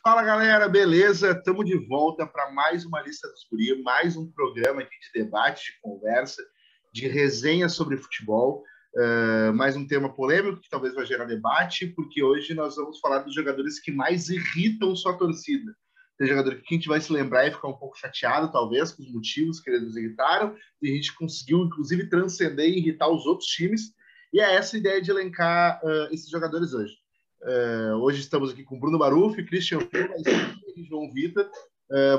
Fala galera, beleza? Estamos de volta para mais uma Lista dos Guri, mais um programa aqui de debate, de conversa, de resenha sobre futebol. Mais um tema polêmico que talvez vai gerar debate, porque hoje nós vamos falar dos jogadores que mais irritam sua torcida. Tem jogador que a gente vai se lembrar e ficar um pouco chateado, talvez, com os motivos que eles irritaram, e a gente conseguiu, inclusive, transcender e irritar os outros times. E é essa a ideia de elencar esses jogadores hoje. Hoje estamos aqui com Bruno Baruffi, Christian Feula e João Vitor.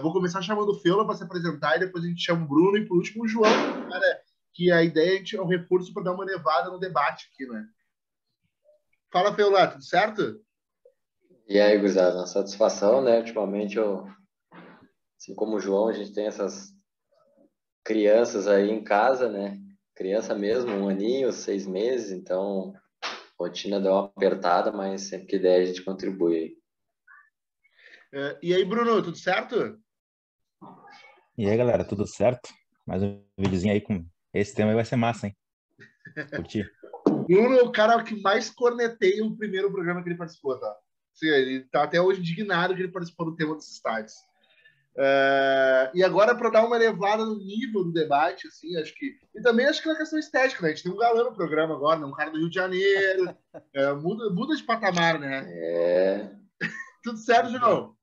Vou começar chamando o Feula para se apresentar e depois a gente chama o Bruno e por último o João, cara, que a ideia é um recurso para dar uma levada no debate aqui, né? Fala, Feula, tudo certo? E aí, gurizada, uma satisfação, né? Ultimamente, assim como o João, a gente tem essas crianças aí em casa, né? Criança mesmo, 1 aninho, 6 meses, então a rotina deu uma apertada, mas sempre que der a gente contribui. E aí, Bruno, tudo certo? E aí, galera, tudo certo? Mais um videozinho aí com esse tema aí vai ser massa, hein? Curti. O Bruno é o cara que mais corneteia o primeiro programa que ele participou, tá? Ele tá até hoje indignado que ele participou do tema dos estádios. E agora, para dar uma elevada no nível do debate, assim, acho que. E também acho que na questão estética, né? A gente tem um galã no programa agora, né? Um cara do Rio de Janeiro. Muda de patamar, né? Tudo certo, João?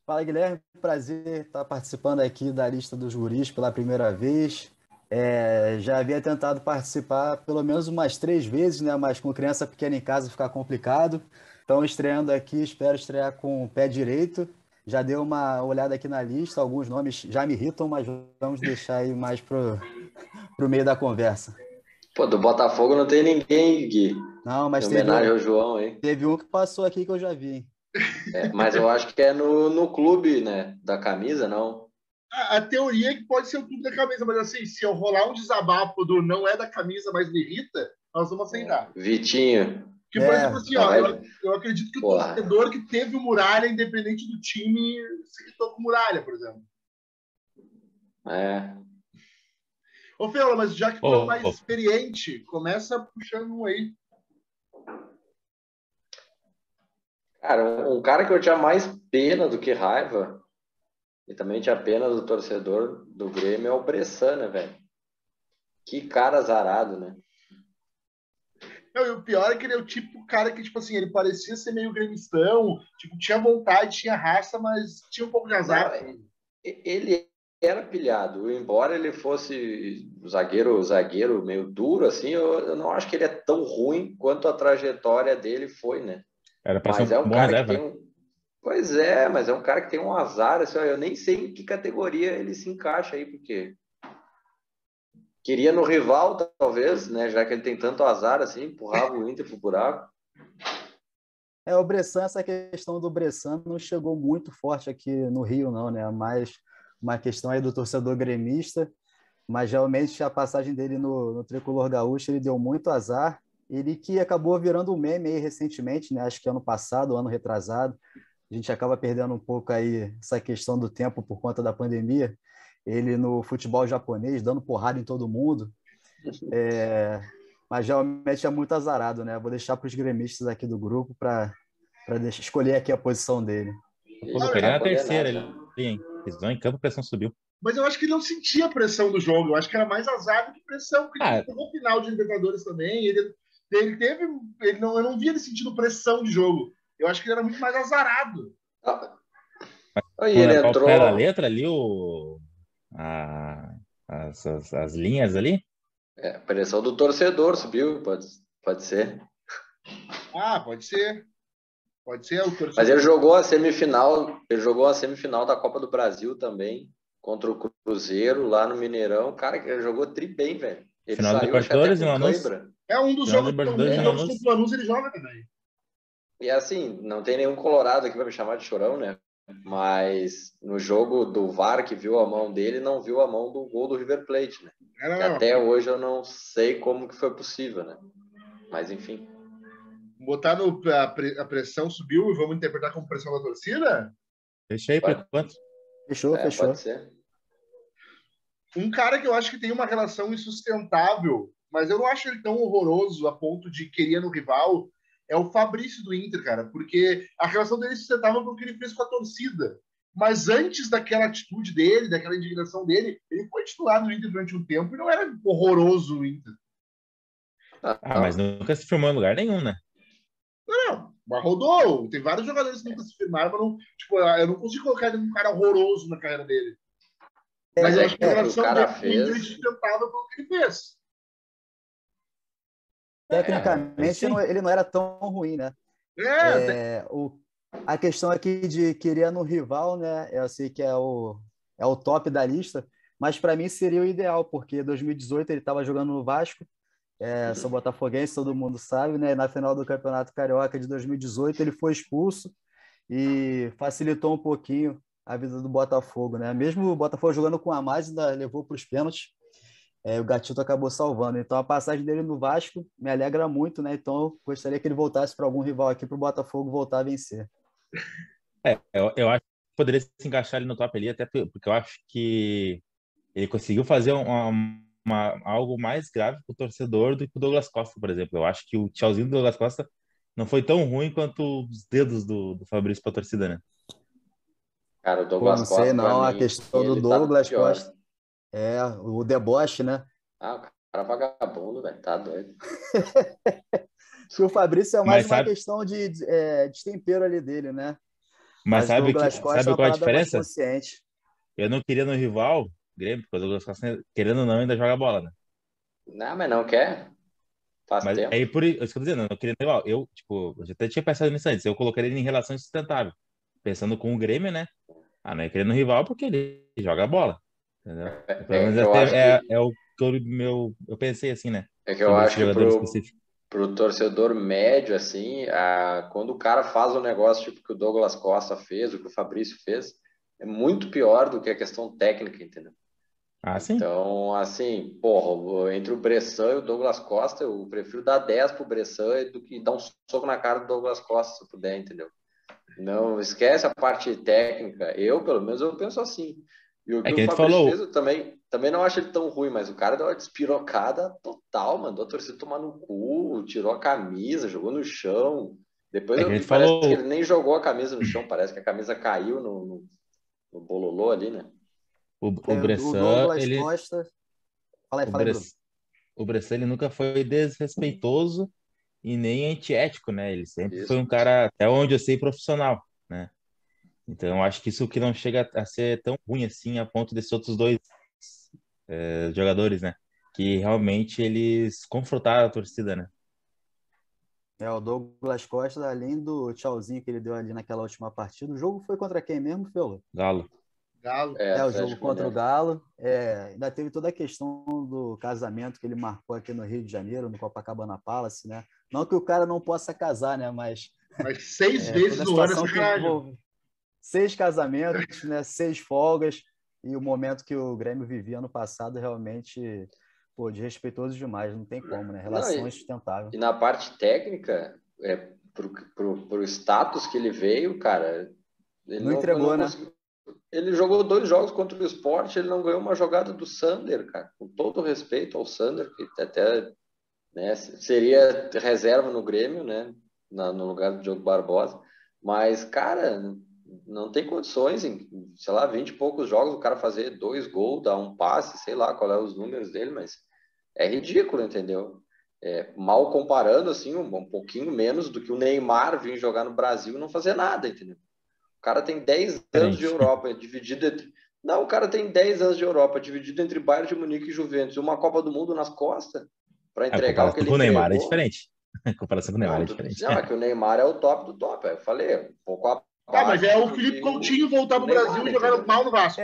Fala, Guilherme. Prazer estar participando aqui da Lista dos Guris pela primeira vez. Já havia tentado participar pelo menos umas 3 vezes, né? Mas com criança pequena em casa fica complicado. Então, estreando aqui, espero estrear com o pé direito. Já dei uma olhada aqui na lista, alguns nomes já me irritam, mas vamos deixar aí mais pro meio da conversa. Pô, do Botafogo não tem ninguém, Gui. Não, mas em homenagem ao João, hein? Teve um que passou aqui que eu já vi, hein? Mas eu acho que é no clube, né? Da camisa, não? A teoria é que pode ser o clube da camisa, mas assim, se eu rolar um desabafo do não é da camisa, mas me irrita, nós vamos aceitar. Vitinho. Que, por exemplo, assim, eu acredito que o Porra. torcedor que teve o Muralha, independente do time, se irritou com o Muralha, por exemplo. Ô, Feula, mas já que tu é mais experiente, começa puxando um aí. Cara, um cara que eu tinha mais pena do que raiva, e também tinha pena do torcedor do Grêmio, é o Bressan, né, velho? Que cara azarado, né? Não, e o pior é que ele é o tipo cara que, tipo assim, ele parecia ser meio gremistão, tipo, tinha vontade, tinha raça, mas tinha um pouco de azar. Não, ele era pilhado, embora ele fosse zagueiro meio duro, assim, eu não acho que ele é tão ruim quanto a trajetória dele foi, né? Era pra Mas ser um bom reserva, né? Pois é, mas é um cara que tem um azar, assim, eu nem sei em que categoria ele se encaixa aí, porque queria no rival, talvez, né? Já que ele tem tanto azar, assim, empurrava o Inter pro buraco. O Bressan, essa questão do Bressan não chegou muito forte aqui no Rio, não, né? Mais uma questão aí do torcedor gremista, mas realmente a passagem dele no Tricolor Gaúcho, ele deu muito azar, ele que acabou virando um meme aí recentemente, né? Acho que ano passado, ano retrasado, a gente acaba perdendo um pouco aí essa questão do tempo por conta da pandemia, ele no futebol japonês, dando porrada em todo mundo, mas realmente é muito azarado, né? Vou deixar para os gremistas aqui do grupo para escolher aqui a posição dele. Pô, ele na terceira ali, hein? Pisou em campo, a pressão subiu. Mas eu acho que ele não sentia pressão do jogo, eu acho que era mais azar do que pressão, porque ele jogou final de Libertadores também, eu não via ele sentindo pressão de jogo, eu acho que ele era muito mais azarado. Aí ele Qual entrou... era a letra ali, as linhas ali? Pressão do torcedor subiu, pode ser. Pode ser. Pode ser o torcedor. Mas ele jogou a semifinal da Copa do Brasil também, contra o Cruzeiro, lá no Mineirão. Cara, que ele jogou tri bem, velho. Ele Final saiu do Libertadores até e com cãibra. Um dos jogos contra o Lanús ele joga também. E assim, não tem nenhum colorado aqui pra me chamar de chorão, né? Mas no jogo do VAR que viu a mão dele, não viu a mão do gol do River Plate, né? Que até hoje eu não sei como que foi possível, né? Mas enfim. Botar a pressão subiu e vamos interpretar como pressão da torcida? Fechei por enquanto. Fechou. Pode ser. Um cara que eu acho que tem uma relação insustentável, mas eu não acho ele tão horroroso a ponto de querer no rival, é o Fabrício do Inter, cara, porque a relação dele se sustentava pelo que ele fez com a torcida. Mas antes daquela atitude dele, daquela indignação dele, ele foi titular no Inter durante um tempo e não era horroroso o Inter. Mas nunca se firmou em lugar nenhum, né? Não, mas rodou. Tem vários jogadores que nunca se firmaram, mas não, tipo, eu não consigo colocar ele num cara horroroso na carreira dele. Mas eu acho que a relação dele com o Inter ele sustentava pelo que ele fez. Tecnicamente, ele não era tão ruim, né? A questão aqui de querer no rival, né? Eu sei que é o top da lista, mas para mim seria o ideal, porque em 2018 ele estava jogando no Vasco, sou botafoguense, todo mundo sabe, né? Na final do Campeonato Carioca de 2018 ele foi expulso e facilitou um pouquinho a vida do Botafogo, né? Mesmo o Botafogo jogando com a mais, ainda levou para os pênaltis. O Gatito acabou salvando. Então, a passagem dele no Vasco me alegra muito, né? Então, eu gostaria que ele voltasse para algum rival aqui para o Botafogo voltar a vencer. Eu acho que poderia se encaixar ali no top ali, até porque eu acho que ele conseguiu fazer algo mais grave para o torcedor do que o Douglas Costa, por exemplo. Eu acho que o tchauzinho do Douglas Costa não foi tão ruim quanto os dedos do Fabrício para a torcida, né? Cara, o Douglas Costa, não sei, não. A mim, questão do Douglas Costa o deboche, né? O cara vagabundo, velho, tá doido. O Fabrício é mais uma questão de destempero ali dele, né? Mas sabe Douglas Costa sabe é qual é a uma parada mais diferença? consciente. Eu não queria no rival, Grêmio, porque o Douglas Costa, querendo ou não, ainda joga bola, né? Não, mas não quer. Faz Mas tempo. aí por isso que eu tô dizendo, eu não queria no rival. Eu já até tinha pensado nisso antes. Eu colocaria ele em relação sustentável. Pensando com o Grêmio, né? Não ia querer no rival porque ele joga bola. Entendeu? Pelo menos é o que eu pensei assim, né? É que eu acho que pro torcedor médio, assim, quando o cara faz um negócio tipo que o Douglas Costa fez, o que o Fabrício fez, é muito pior do que a questão técnica, entendeu? Sim. Então, assim, porra, entre o Bressan e o Douglas Costa, eu prefiro dar 10 pro Bressan do que dar um soco na cara do Douglas Costa, se eu puder, entendeu? Não esquece a parte técnica. Pelo menos, eu penso assim. E o que o Fabrício fez, eu também não acho ele tão ruim, mas o cara deu uma despirocada total, mandou a torcida tomar no cu, tirou a camisa, jogou no chão. Depois parece que ele nem jogou a camisa no chão, parece que a camisa caiu no bololô ali, né? O Bressan, Douglas Costa... Fala aí, Bruno. O Bressan, ele nunca foi desrespeitoso e nem antiético, né? Ele sempre foi um cara, até onde eu sei, profissional, né? Então, eu acho que isso que não chega a ser tão ruim assim, a ponto desses outros dois jogadores, né? Que realmente eles confrontaram a torcida, né? O Douglas Costa, além do tchauzinho que ele deu ali naquela última partida, o jogo foi contra quem mesmo, Felo? Galo. O jogo contra o Galo. Ainda teve toda a questão do casamento que ele marcou aqui no Rio de Janeiro, no Copacabana Palace, né? Não que o cara não possa casar, né? Mas 6 vezes no ano essa que 6 casamentos, né? 6 folgas, e o momento que o Grêmio vivia ano passado realmente, desrespeitoso demais, não tem como, né? Relação insustentável. E na parte técnica, pro status que ele veio, cara, ele não entregou, né? Ele jogou 2 jogos contra o Sport, ele não ganhou uma jogada do Sander, cara. Com todo respeito ao Sander, que até, né, seria reserva no Grêmio, né, no lugar do Diogo Barbosa. Mas, cara, não tem condições em, sei lá, 20 e poucos jogos, o cara fazer 2 gols, dar um passe, sei lá qual é os números dele, mas é ridículo, entendeu? Mal comparando, assim, um pouquinho menos do que o Neymar vir jogar no Brasil e não fazer nada, entendeu? O cara tem 10 anos de Europa, dividido entre... Não, o cara tem 10 anos de Europa, dividido entre Bayern de Munique e Juventus, uma Copa do Mundo nas costas, para entregar o que ele entregou. Com o Neymar é diferente. A comparação com o Neymar é diferente. Não, é que o Neymar é o top do top. Eu falei, um pouco abaixo. Mas é o Felipe Coutinho voltar pro Brasil e jogar mal no Vasco.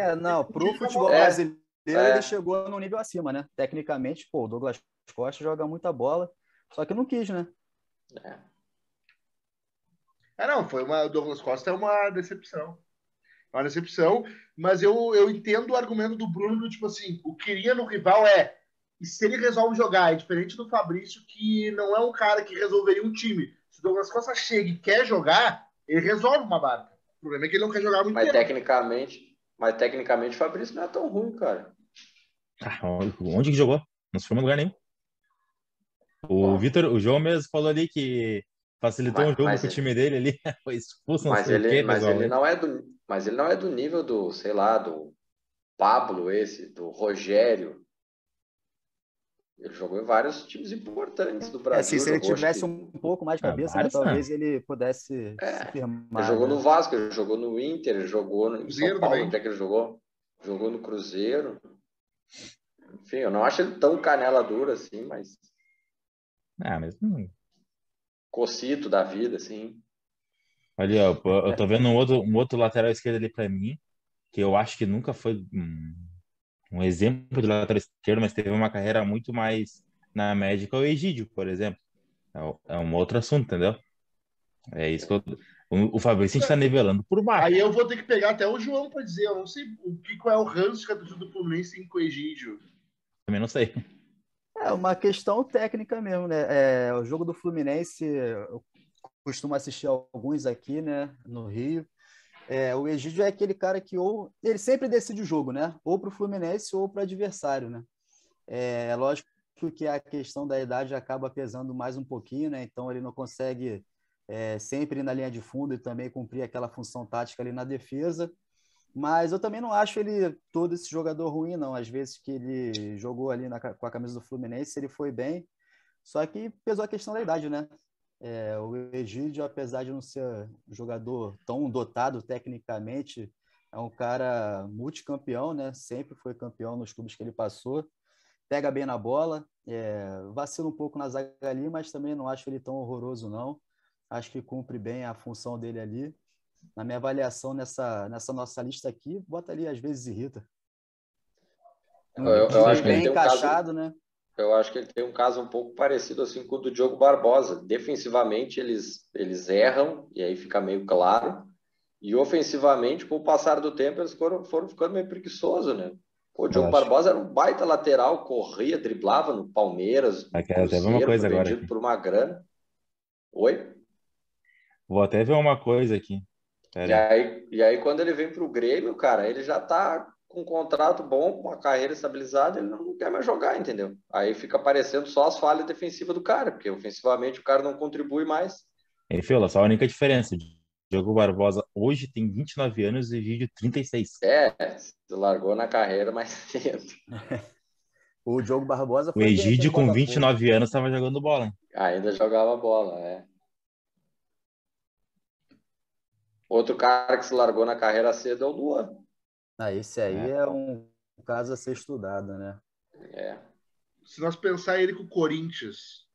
Pro futebol brasileiro ele chegou num nível acima, né? Tecnicamente, o Douglas Costa joga muita bola, só que não quis, né? O Douglas Costa é uma decepção. Uma decepção, mas eu entendo o argumento do Bruno do tipo assim, o que queria no rival e se ele resolve jogar, é diferente do Fabrício, que não é um cara que resolveria um time. Se o Douglas Costa chega e quer jogar, ele resolve uma barca. O problema é que ele não quer jogar muito tempo. Tecnicamente o Fabrício não é tão ruim, cara. Onde que jogou? Não se formou em lugar nenhum. O João mesmo falou ali que facilitou um jogo pro time dele ali, foi expulso, não sei o quê, mas pessoal. ele não é do nível do, sei lá, do Pablo do Rogério. Ele jogou em vários times importantes do Assim, Brasil. se ele Jogou, acho tivesse que... um pouco mais de cabeça, né, Barça? talvez ele pudesse se Ele firmar, jogou né? no Vasco, ele jogou no Inter, ele jogou em São Cruzeiro Paulo, também. onde é que ele jogou? Jogou no Cruzeiro. Enfim, eu não acho ele tão canela dura assim, mas Mas cocito da vida, assim. olha, ó, eu tô vendo um outro lateral esquerdo ali pra mim, que eu acho que nunca foi um exemplo de lateral esquerdo, mas teve uma carreira muito mais na média que o Egídio, por exemplo. É um outro assunto, entendeu? É isso que o Fabrício a gente tá nivelando por baixo. Aí eu vou ter que pegar até o João para dizer, eu não sei qual é o ranço que a torcida do Fluminense tem com o Egídio. Também não sei. É uma questão técnica mesmo, né? O jogo do Fluminense, eu costumo assistir alguns aqui, né, no Rio. O Egídio é aquele cara que ou ele sempre decide o jogo, né? Ou para o Fluminense ou para o adversário, né? Lógico que a questão da idade acaba pesando mais um pouquinho, né? Então ele não consegue sempre ir na linha de fundo e também cumprir aquela função tática ali na defesa. Mas eu também não acho ele todo esse jogador ruim, não. Às vezes que ele jogou ali com a camisa do Fluminense, ele foi bem. Só que pesou a questão da idade, né? O Egídio, apesar de não ser um jogador tão dotado tecnicamente, é um cara multicampeão, né? Sempre foi campeão nos clubes que ele passou. Pega bem na bola, vacila um pouco na zaga ali, mas também não acho ele tão horroroso, não. Acho que cumpre bem a função dele ali. Na minha avaliação nessa nossa lista aqui, bota ali, às vezes irrita. Um Eu time acho que ele bem tem um caso, encaixado, né? eu acho que ele tem um caso um pouco parecido assim com o do Diogo Barbosa. Defensivamente eles erram e aí fica meio claro. E ofensivamente, com o passar do tempo, eles foram ficando meio preguiçosos, né? Pô, o Eu Diogo acho. Barbosa era um baita lateral, corria, driblava no Palmeiras, no Aqui, até ver uma Cruzeiro, foi coisa agora vendido aqui. por uma grana. Oi? Vou até ver uma coisa aqui. E Pera aí. aí, e aí quando ele vem para o Grêmio, cara, ele já tá com um contrato bom, com uma carreira estabilizada, ele não quer mais jogar, entendeu? Aí fica aparecendo só as falhas defensivas do cara, porque ofensivamente o cara não contribui mais. Fiola, só a única diferença. Diogo Barbosa hoje tem 29 anos e Egídio 36. Se largou na carreira mais cedo. O Diogo Barbosa O foi bem aqui Egídio no com Botafogo. 29 anos estava jogando bola, hein? Ainda jogava bola, né? Outro cara que se largou na carreira cedo é o Luan. Esse aí É. é um caso a ser estudado, né? É. Se nós pensar ele com o Corinthians,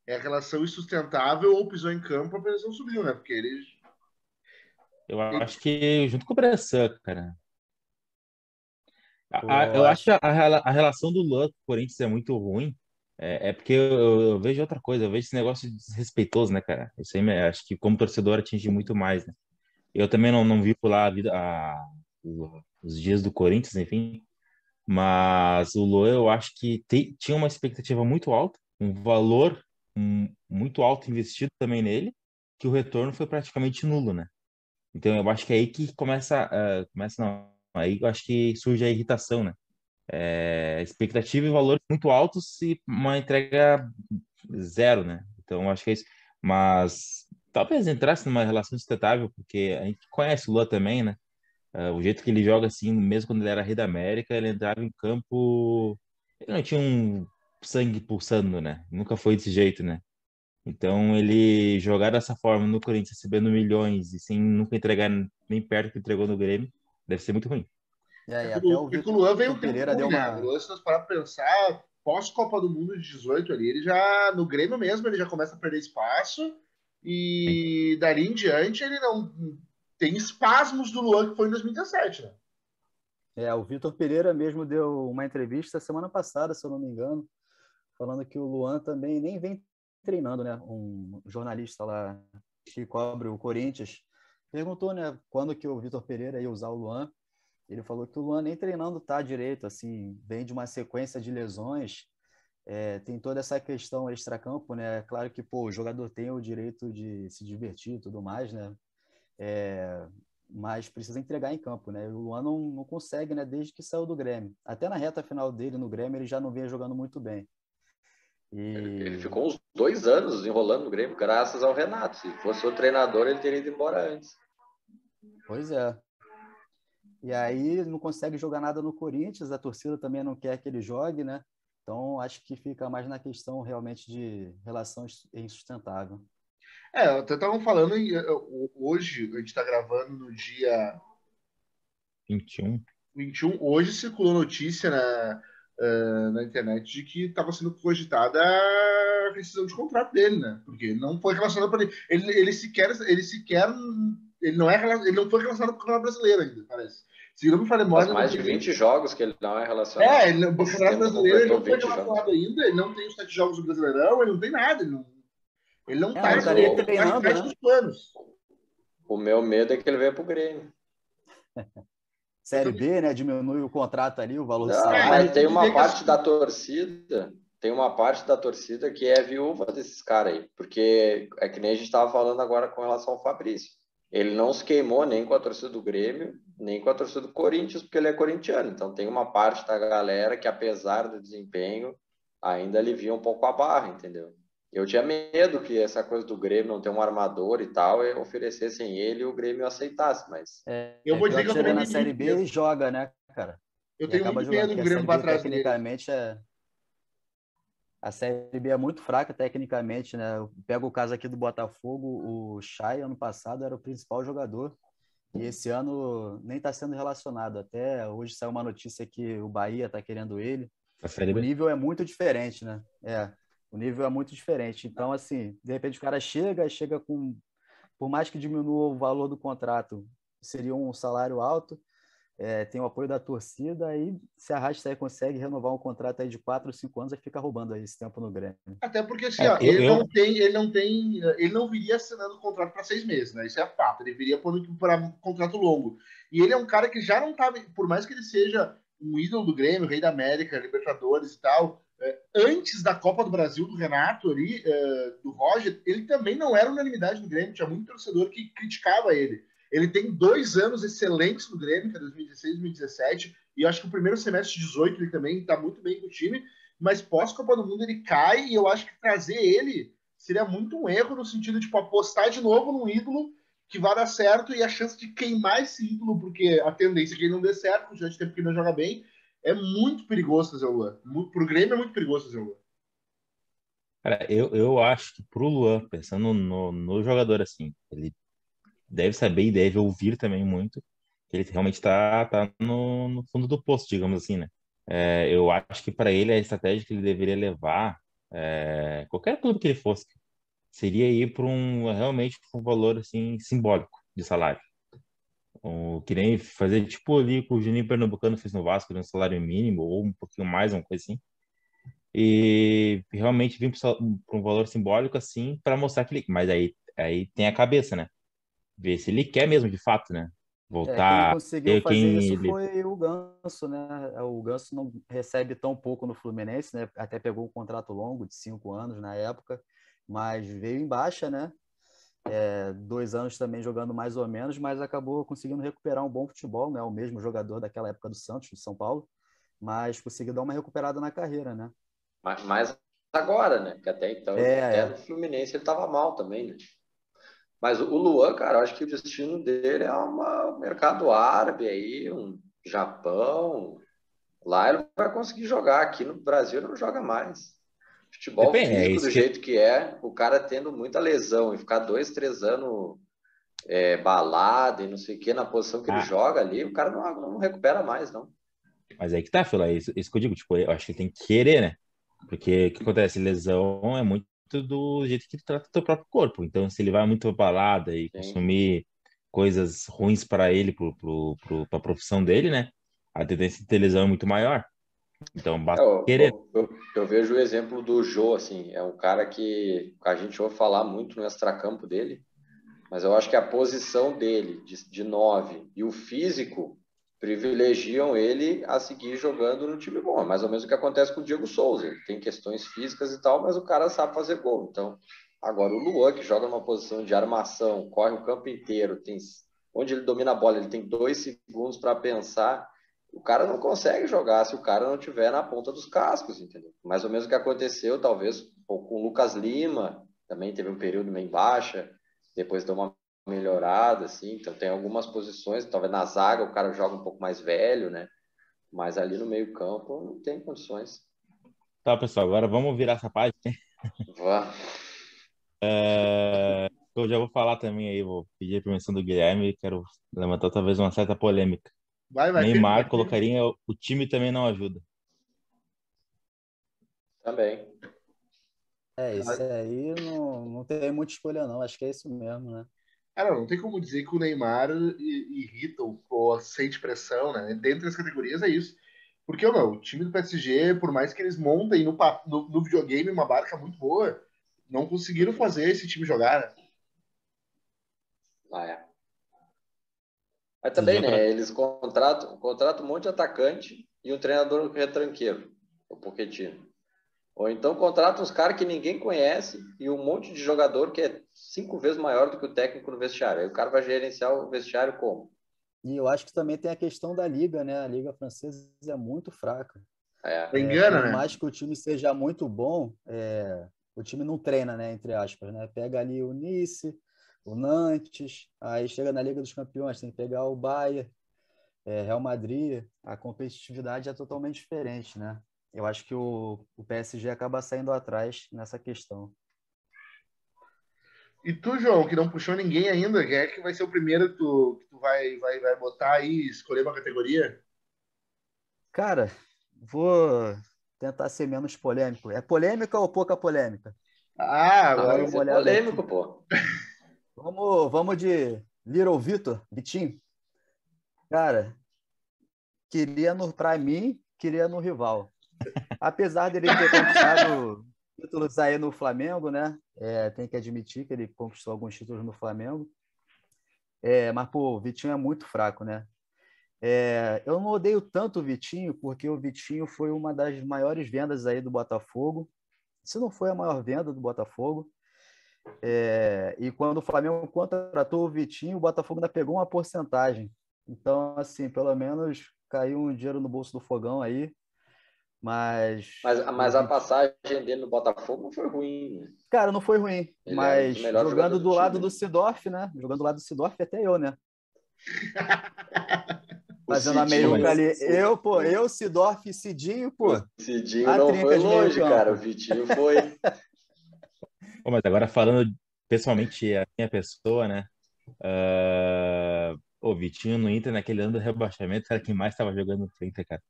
é relação insustentável ou pisou em campo, a pressão subiu, né? Porque Eu ele acho que junto com o Bressan, cara. Pô, Eu acho que acho. a relação do Luan com o Corinthians é muito ruim. É porque eu vejo outra coisa, eu vejo esse negócio desrespeitoso, né, cara? Isso aí acho que como torcedor atinge muito mais, né? Eu também não vivo lá os dias do Corinthians, enfim. Mas o Luan, eu acho que tinha uma expectativa muito alta, um valor muito alto investido também nele, que o retorno foi praticamente nulo, né? Então eu acho que é aí que começa não, aí eu acho que surge a irritação, né? Expectativa e valores muito altos e uma entrega zero, né? Então eu acho que é isso. Mas talvez entrasse numa relação sustentável, porque a gente conhece o Luan também, né? O jeito que ele joga assim, mesmo quando ele era rei da América, ele entrava em campo, ele não tinha um sangue pulsando, né? Nunca foi desse jeito, né? Então ele jogar dessa forma no Corinthians, recebendo milhões e sem nunca entregar nem perto do que entregou no Grêmio, deve ser muito ruim. E aí, até o é que o Luan veio Vitor um tempo Pereira deu ruim, né? O uma. Luan, se nós parar pra pensar, pós-Copa do Mundo de 18 ali, ele já, no Grêmio mesmo, ele já começa a perder espaço e dali em diante ele não tem espasmos do Luan que foi em 2017, né? O Vitor Pereira mesmo deu uma entrevista semana passada, se eu não me engano, falando que o Luan também nem vem treinando, né? Um jornalista lá que cobre o Corinthians perguntou, né, quando que o Vitor Pereira ia usar o Luan. Ele falou que o Luan nem treinando tá direito, assim, vem de uma sequência de lesões. Tem toda essa questão extracampo, né? Claro que, pô, o jogador tem o direito de se divertir e tudo mais, né? Mas precisa entregar em campo, né? O Luan não consegue, né? Desde que saiu do Grêmio. Até na reta final dele no Grêmio, ele já não vinha jogando muito bem. Ele ficou uns 2 anos enrolando no Grêmio, graças ao Renato. Se fosse o treinador, ele teria ido embora antes. Pois é. E aí não consegue jogar nada no Corinthians, a torcida também não quer que ele jogue, né? Então acho que fica mais na questão realmente de relação insustentável. Até estavam falando, hoje, a gente está gravando no dia 21. Hoje circulou notícia na internet de que estava sendo cogitada a rescisão de contrato dele, né? Porque não foi relacionado para ele. Ele não foi relacionado com o Campeonato Brasileiro ainda, parece. Se não me falha Faz memória, mais de 20 jogos que ele não é relacionado. O Campeonato Brasileiro ele não foi relacionado ainda, ele não tem os 7 jogos do Brasileirão, ele não tem nada, ele não tá nem treinando, né? Dos planos. O meu medo é que ele venha pro Grêmio. Série B, né? Diminui o contrato ali, o valor do salário. Mas tem uma parte da torcida, que é viúva desses caras aí. Porque é que nem a gente estava falando agora com relação ao Fabrício. Ele não se queimou nem com a torcida do Grêmio, nem com a torcida do Corinthians, porque ele é corintiano. Então tem uma parte da galera que, apesar do desempenho, ainda alivia um pouco a barra, entendeu? Eu tinha medo que essa coisa do Grêmio não ter um armador e tal, oferecessem ele e o Grêmio aceitasse, mas... eu vou dizer que eu chega na Série B e joga, né, cara? Eu tenho muito medo do Grêmio para trás tecnicamente dele. A Série B é muito fraca tecnicamente, né? Pega o caso aqui do Botafogo, o Chay, ano passado, era o principal jogador, e esse ano nem está sendo relacionado. Até hoje saiu uma notícia que o Bahia está querendo ele. O nível é muito diferente, né? O nível é muito diferente. Então, assim, de repente o cara chega com... Por mais que diminua o valor do contrato, seria um salário alto, tem o apoio da torcida, aí se arrasta aí, consegue renovar um contrato aí de 4 ou 5 anos e fica roubando aí esse tempo no Grêmio. Até porque, assim, ele não viria assinando contrato para 6 meses, né? Isso é fato. Ele viria para um contrato longo. E ele é um cara que já não estava, por mais que ele seja um ídolo do Grêmio, rei da América, Libertadores e tal, antes da Copa do Brasil, do Renato ali, do Roger, ele também não era unanimidade do Grêmio. Tinha muito torcedor que criticava ele. Ele tem 2 anos excelentes no Grêmio, que é 2016 e 2017, e eu acho que o primeiro semestre de 2018 ele também está muito bem com o time, mas pós-Copa do Mundo ele cai, e eu acho que trazer ele seria muito um erro, no sentido de apostar de novo num ídolo que vai dar certo, e a chance de queimar esse ídolo, porque a tendência é que ele não dê certo, já de tempo que ele não joga bem, é muito perigoso fazer o Luan. Pro Grêmio é muito perigoso fazer o Luan. Cara, eu acho que pro Luan, pensando no jogador assim, ele deve saber e deve ouvir também muito, que ele realmente tá no fundo do poço, digamos assim, né? Eu acho que para ele a estratégia que ele deveria levar, qualquer clube que ele fosse, seria ir para realmente um valor assim simbólico de salário. Que nem fazer tipo ali que o Juninho Pernambucano fez no Vasco, um salário mínimo ou um pouquinho mais, uma coisa assim. E realmente vir para um valor simbólico assim para mostrar que ele. Mas aí tem a cabeça, né? Ver se ele quer mesmo de fato, né? Voltar. Quem conseguiu fazer isso foi o Ganso, né? O Ganso não recebe tão pouco no Fluminense, né? Até pegou um contrato longo de 5 anos na época, mas veio em baixa, né? 2 anos também jogando mais ou menos, mas acabou conseguindo recuperar um bom futebol, né? O mesmo jogador daquela época do Santos, de São Paulo, mas conseguiu dar uma recuperada na carreira, né? Mas agora, né? Que até então, até no Fluminense ele estava mal também, né? Mas o Luan, cara, eu acho que o destino dele é um mercado árabe aí, um Japão. Lá ele vai conseguir jogar. Aqui no Brasil ele não joga mais. Futebol físico do jeito que é, o cara tendo muita lesão e ficar 2, 3 anos balada e não sei o que na posição que ele joga ali, o cara não recupera mais, não. Mas aí que tá, Fila, isso que eu digo, tipo, eu acho que ele tem que querer, né? Porque o que acontece? Lesão é muito do jeito que ele trata o seu próprio corpo. Então, se ele vai muito pra balada e consumir coisas ruins para ele, pra profissão dele, né? A tendência de ter lesão é muito maior. Então, basta querer. Eu vejo o exemplo do Jô, assim, é um cara que a gente ouve falar muito no extracampo dele, mas eu acho que a posição dele de 9 e o físico privilegiam ele a seguir jogando no time bom. É mais ou menos o que acontece com o Diego Souza. Ele tem questões físicas e tal, mas o cara sabe fazer gol. Então, agora o Luan, que joga numa posição de armação, corre o campo inteiro, onde ele domina a bola, ele tem 2 segundos para pensar. o cara não consegue jogar se o cara não tiver na ponta dos cascos, entendeu? Mais ou menos o que aconteceu, talvez, com o Lucas Lima, também teve um período meio baixa, depois deu uma melhorada, assim, então tem algumas posições, talvez na zaga o cara joga um pouco mais velho, né? Mas ali no meio campo não tem condições. Tá, pessoal, agora vamos virar essa página. Vá. Eu já vou falar também aí, vou pedir a permissão do Guilherme, quero levantar talvez uma certa polêmica. Vai, Neymar firme. colocaria, o time também não ajuda. Também. Isso aí não tem muita escolha, não. Acho que é isso mesmo, né? Cara, não tem como dizer que o Neymar irrita ou sente pressão, né? Dentro das categorias é isso. Porque, meu, o time do PSG, por mais que eles montem no videogame uma barca muito boa, não conseguiram fazer esse time jogar, né? Ah, é. Mas Esse dia também, outra- né? Eles contratam um monte de atacante e um treinador retranqueiro, o Pochettino. Ou então contrata uns caras que ninguém conhece e um monte de jogador que é 5 vezes maior do que o técnico no vestiário. Aí o cara vai gerenciar o vestiário como? E eu acho que também tem a questão da liga, né? A liga francesa é muito fraca. Engana, Por né? mais que o time seja muito bom, o time não treina, né? Entre aspas, né? Pega ali o Nice, o Nantes, aí chega na Liga dos Campeões, tem que pegar o Bayern, Real Madrid. A competitividade é totalmente diferente, né? Eu acho que o PSG acaba saindo atrás nessa questão. E tu, João, que não puxou ninguém ainda, quem é que vai ser o primeiro que tu vai botar aí, escolher uma categoria? Cara, vou tentar ser menos polêmico. É polêmica ou pouca polêmica? Ah, Ah, Dando agora tem que uma ser olhada aqui. polêmico, pô. Vamos de Little Vitor, Vitinho. Cara, para mim, queria no rival. Apesar dele ter conquistado títulos aí no Flamengo, né? Tem que admitir que ele conquistou alguns títulos no Flamengo. Mas, pô, o Vitinho é muito fraco, né? Eu não odeio tanto o Vitinho, porque o Vitinho foi uma das maiores vendas aí do Botafogo. Se não foi a maior venda do Botafogo. E quando o Flamengo contratou o Vitinho, o Botafogo ainda pegou uma porcentagem. Então, assim, pelo menos caiu um dinheiro no bolso do Fogão aí. Mas o Mas a Vitinho, passagem dele no Botafogo não foi ruim, né? cara, não foi ruim. Ele era um dos Mas melhores jogando jogadores do do lado time, do né? Sidorf, né? Jogando do lado do Sidorf, até eu, né? O Fazendo a Pô, Cidinho, meiuca mas, ali. Eu, Sidorf e Cidinho, o pô. Cidinho A não foi trinca de meio longe, cara. O campo. Vitinho foi. mas agora falando pessoalmente a minha pessoa, né? O Vitinho no Inter, naquele ano do rebaixamento, era quem mais estava jogando no Inter, cara.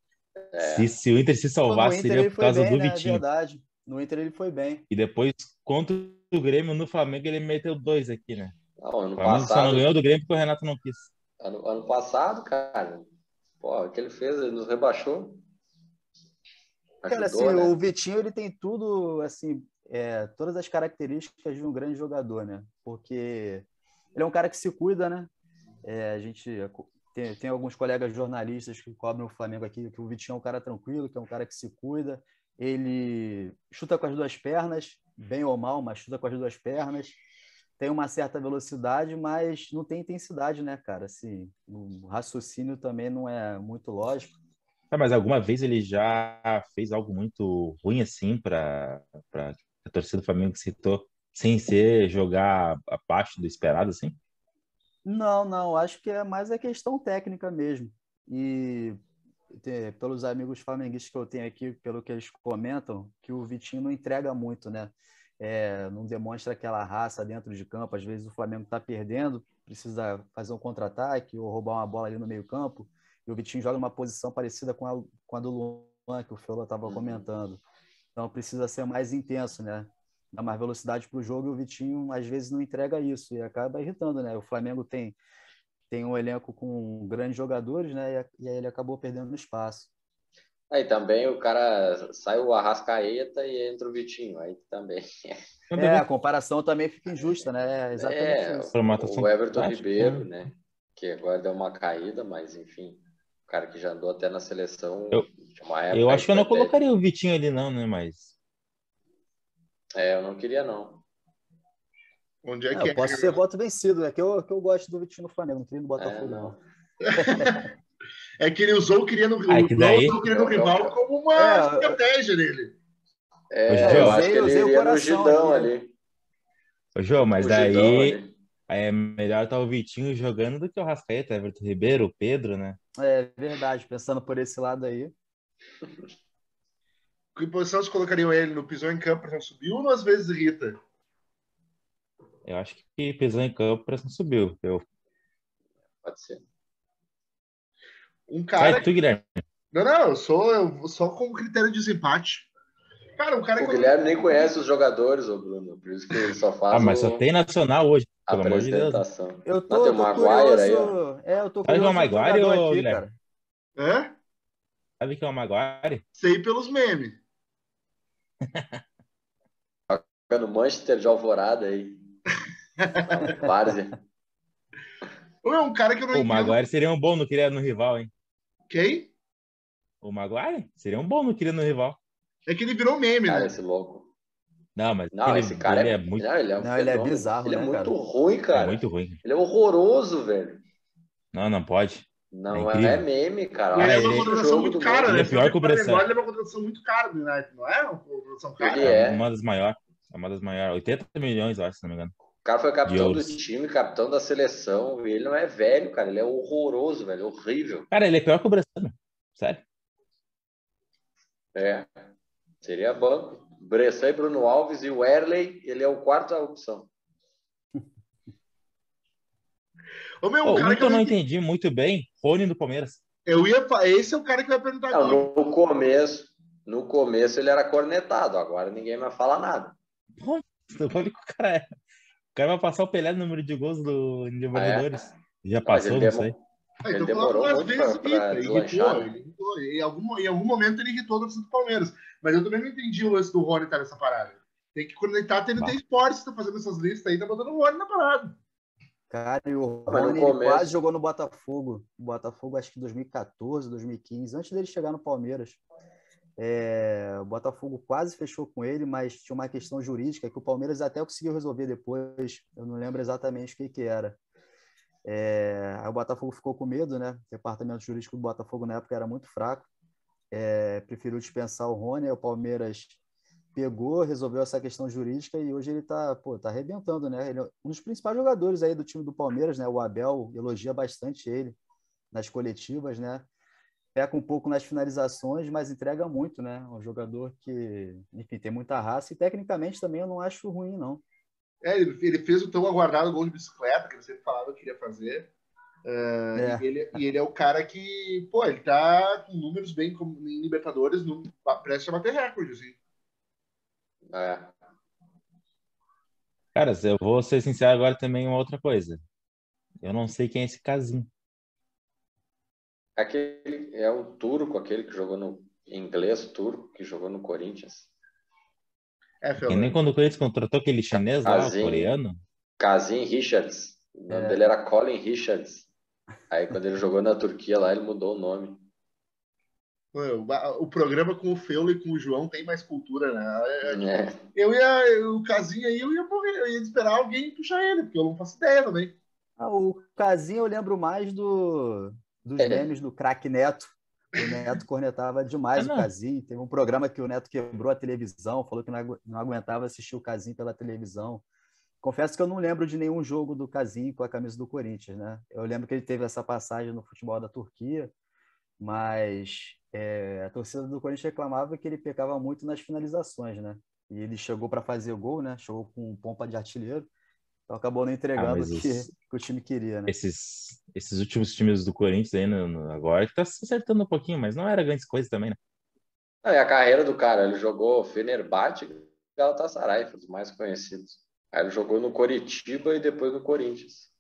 Se, É, se o Inter se No salvasse, Inter seria ele por foi causa bem, do né? É Vitinho. verdade. No Inter ele foi bem. E depois, contra o Grêmio no Flamengo, ele meteu dois aqui, né? não, O Flamengo só não ganhou do Grêmio porque o Renato não quis. ano passado, cara, pô, o que ele fez, ele nos rebaixou, Cara, assim, ajudou, o né? Vitinho ele tem tudo, assim, todas as características de um grande jogador, né? Porque ele é um cara que se cuida, né? A gente tem alguns colegas jornalistas que cobrem o Flamengo aqui, que o Vitinho é um cara tranquilo, que é um cara que se cuida. Ele chuta com as duas pernas, bem ou mal, mas chuta com as duas pernas. Tem uma certa velocidade, mas não tem intensidade, né, cara? Assim, o raciocínio também não é muito lógico. Ah, mas alguma vez ele já fez algo muito ruim assim para a torcida do Flamengo que citou, sem ser jogar abaixo do esperado, assim? Não, acho que é mais a questão técnica mesmo. E pelos amigos flamenguistas que eu tenho aqui, pelo que eles comentam, que o Vitinho não entrega muito, né? Não demonstra aquela raça dentro de campo. Às vezes o Flamengo está perdendo, precisa fazer um contra-ataque ou roubar uma bola ali no meio-campo, e o Vitinho joga numa posição parecida com a do Luan, que o Fiola estava Uhum. comentando. Então precisa ser mais intenso, né? Dar mais velocidade para o jogo, e o Vitinho às vezes não entrega isso e acaba irritando, né? O Flamengo tem um elenco com grandes jogadores, né? E aí ele acabou perdendo espaço. Aí também o cara sai o Arrascaeta e entra o Vitinho, aí também. Nada a ver A comparação também fica injusta, né? É exatamente É, isso. o formatação Everton tática. Ribeiro, né? Que agora deu uma caída, mas enfim, o cara que já andou até na seleção, Eu, de uma eu época aí acho que eu foi não até. colocaria o Vitinho ali, não, né? Mas. Eu não queria, não. Onde é que Eu é? posso ser voto vencido, é que eu gosto do Vitinho no Flamengo, não queria no É, Botafogo, não. não. É que ele usou o queria no, Ah, é que daí, usou o queria no rival como uma estratégia dele. Eu acho que ele usei o iria no coração Gidão aqui. ali. ô, João, mas O Gidão daí ali. é melhor estar o Vitinho jogando do que o Rascaeta, Everton Ribeiro, o Pedro, né? É verdade, pensando por esse lado aí. Que posição vocês colocariam ele? No pisou em campo, já subiu ou às vezes irrita? Eu acho que pisou em campo, parece que não subiu. Pode ser. Um Vai cara. tu, Guilherme. Não, eu só com critério de desempate. Cara, um cara O que eu Guilherme nem conhece os jogadores, ô Bruno. Por isso que ele só Ah, faz mas só tem Nacional hoje, a pelo amor de Deus, né? apresentação. Eu Não, tem tô, o tô Maguire curioso. aí, ó. Eu tô Sabe que é o curioso sobre o Maguire, jogador ô, aqui, Guilherme? cara. Hã? Sabe que é o Maguire? Sei pelos memes. Fica no Manchester de Alvorada aí. Várzea. É um cara que eu não Pô, o entendo. Maguire seria um bom no queria no rival, hein? Quem? O Maguire seria um bom no queria no rival. É que ele virou meme, Cara, né? esse louco. Não, mas Não, esse cara ele é é. muito, Não, ele é um Não, ele é fenômeno. bizarro, Ele é né, muito cara? ruim, é cara. muito ruim. Ele é horroroso, velho. Não, não pode. É Não é incrível. meme, cara. E ele é Cara, uma Assiste o contratação jogo muito do cara, ele né? é Se você pior que o for lembrar, Bressan. ele é uma contratação muito cara do United, não é? Uma contratação Ele cara? É é. uma das maiores. É uma das maiores. 80 milhões, eu acho, se não me engano. O cara foi De capitão do euros. time, capitão da seleção. E ele não é velho, cara. Ele é horroroso, velho. Horrível. Cara, ele é pior que o Bressan, meu. Sério. É. Seria banco. Bressan e Bruno Alves e o Erley, ele é o quarta opção. Ô, meu, um Pô, cara um que que eu eu não não entendi. entendi muito bem, Rony do Palmeiras. Esse é o cara que vai perguntar Não, agora. no começo ele era cornetado. Agora ninguém mais fala nada. Pô, olha que o cara é. O cara vai passar o Pelé no número de gols do Ah, é? Libertadores. Já Não, mas passou, não sei. ele Então coloca demorou umas muito vezes para irrita. deslanchar, né? Ele irritou. Em algum momento ele irritou o torcedor do Palmeiras. Mas eu também não entendi o lance do Rony estar nessa parada. Tem que conectar TNT Bah. Sports, tá fazendo essas listas aí, tá botando o Rony na parada. Cara, e o Mas no Rony, ele quase começo, jogou no Botafogo. O Botafogo, acho que 2014, 2015, antes dele chegar no Palmeiras. O Botafogo quase fechou com ele, mas tinha uma questão jurídica que o Palmeiras até conseguiu resolver depois. Eu não lembro exatamente o que era. Aí o Botafogo ficou com medo, né? O departamento jurídico do Botafogo na época era muito fraco. Preferiu dispensar o Rony. Aí o Palmeiras pegou, resolveu essa questão jurídica e hoje ele tá arrebentando, né? Ele é um dos principais jogadores aí do time do Palmeiras, né? O Abel elogia bastante ele nas coletivas, né? Peca um pouco nas finalizações, mas entrega muito, né? Um jogador que, enfim, tem muita raça e tecnicamente também eu não acho ruim, não. Ele fez o tão aguardado gol de bicicleta, que ele sempre falava que queria fazer. E ele é o cara que, pô, ele tá com números bem em Libertadores, prestes a bater recorde, assim. Cara, eu vou ser sincero agora também uma outra coisa. Eu não sei quem é esse Casim. aquele é o turco, aquele que jogou no inglês, turco, que jogou no Corinthians. E nem quando o Corinthians contratou aquele chinês lá, o coreano. Kazim Richards. O nome dele era Colin Richards. Aí quando ele jogou na Turquia lá, ele mudou o nome. O programa com o Feulo e com o João tem mais cultura, né? É. O Casinho aí, eu ia morrer, eu ia esperar alguém puxar ele, porque eu não faço ideia também. O Casinho eu lembro mais dos memes do craque Neto. O Neto cornetava demais o Casinho. Teve um programa que o Neto quebrou a televisão, falou que não aguentava assistir o Casinho pela televisão. Confesso que eu não lembro de nenhum jogo do Casinho com a camisa do Corinthians, né? Eu lembro que ele teve essa passagem no futebol da Turquia, mas a torcida do Corinthians reclamava que ele pecava muito nas finalizações, né? E ele chegou para fazer o gol, né? Chegou com pompa de artilheiro, então acabou não entregando o que o time queria, né? Esses últimos times do Corinthians aí agora que tá se acertando um pouquinho, mas não era grande coisa também, né? É a carreira do cara, ele jogou Fenerbahçe e Galatasaray, foi os mais conhecidos. Aí ele jogou no Coritiba e depois no Corinthians.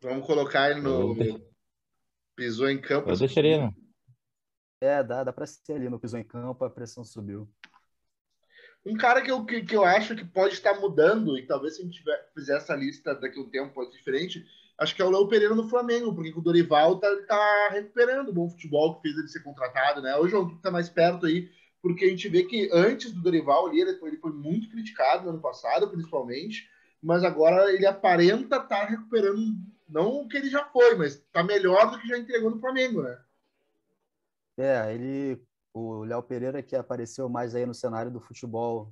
Vamos colocar ele no pisou em campo. Eu deixaria, não. Dá para ser ali no pisou em campo, a pressão subiu. Um cara que eu acho que pode estar mudando, e talvez se a gente fizer essa lista daqui a um tempo pode ser diferente, acho que é o Léo Pereira no Flamengo, porque o Dorival tá recuperando o bom futebol que fez ele ser contratado, né? Hoje o João tá mais perto aí, porque a gente vê que antes do Dorival ali, ele foi muito criticado no ano passado, principalmente, mas agora ele aparenta estar recuperando Não o que ele já foi, mas tá melhor do que já entregou no Flamengo, né? O Léo Pereira, que apareceu mais aí no cenário do futebol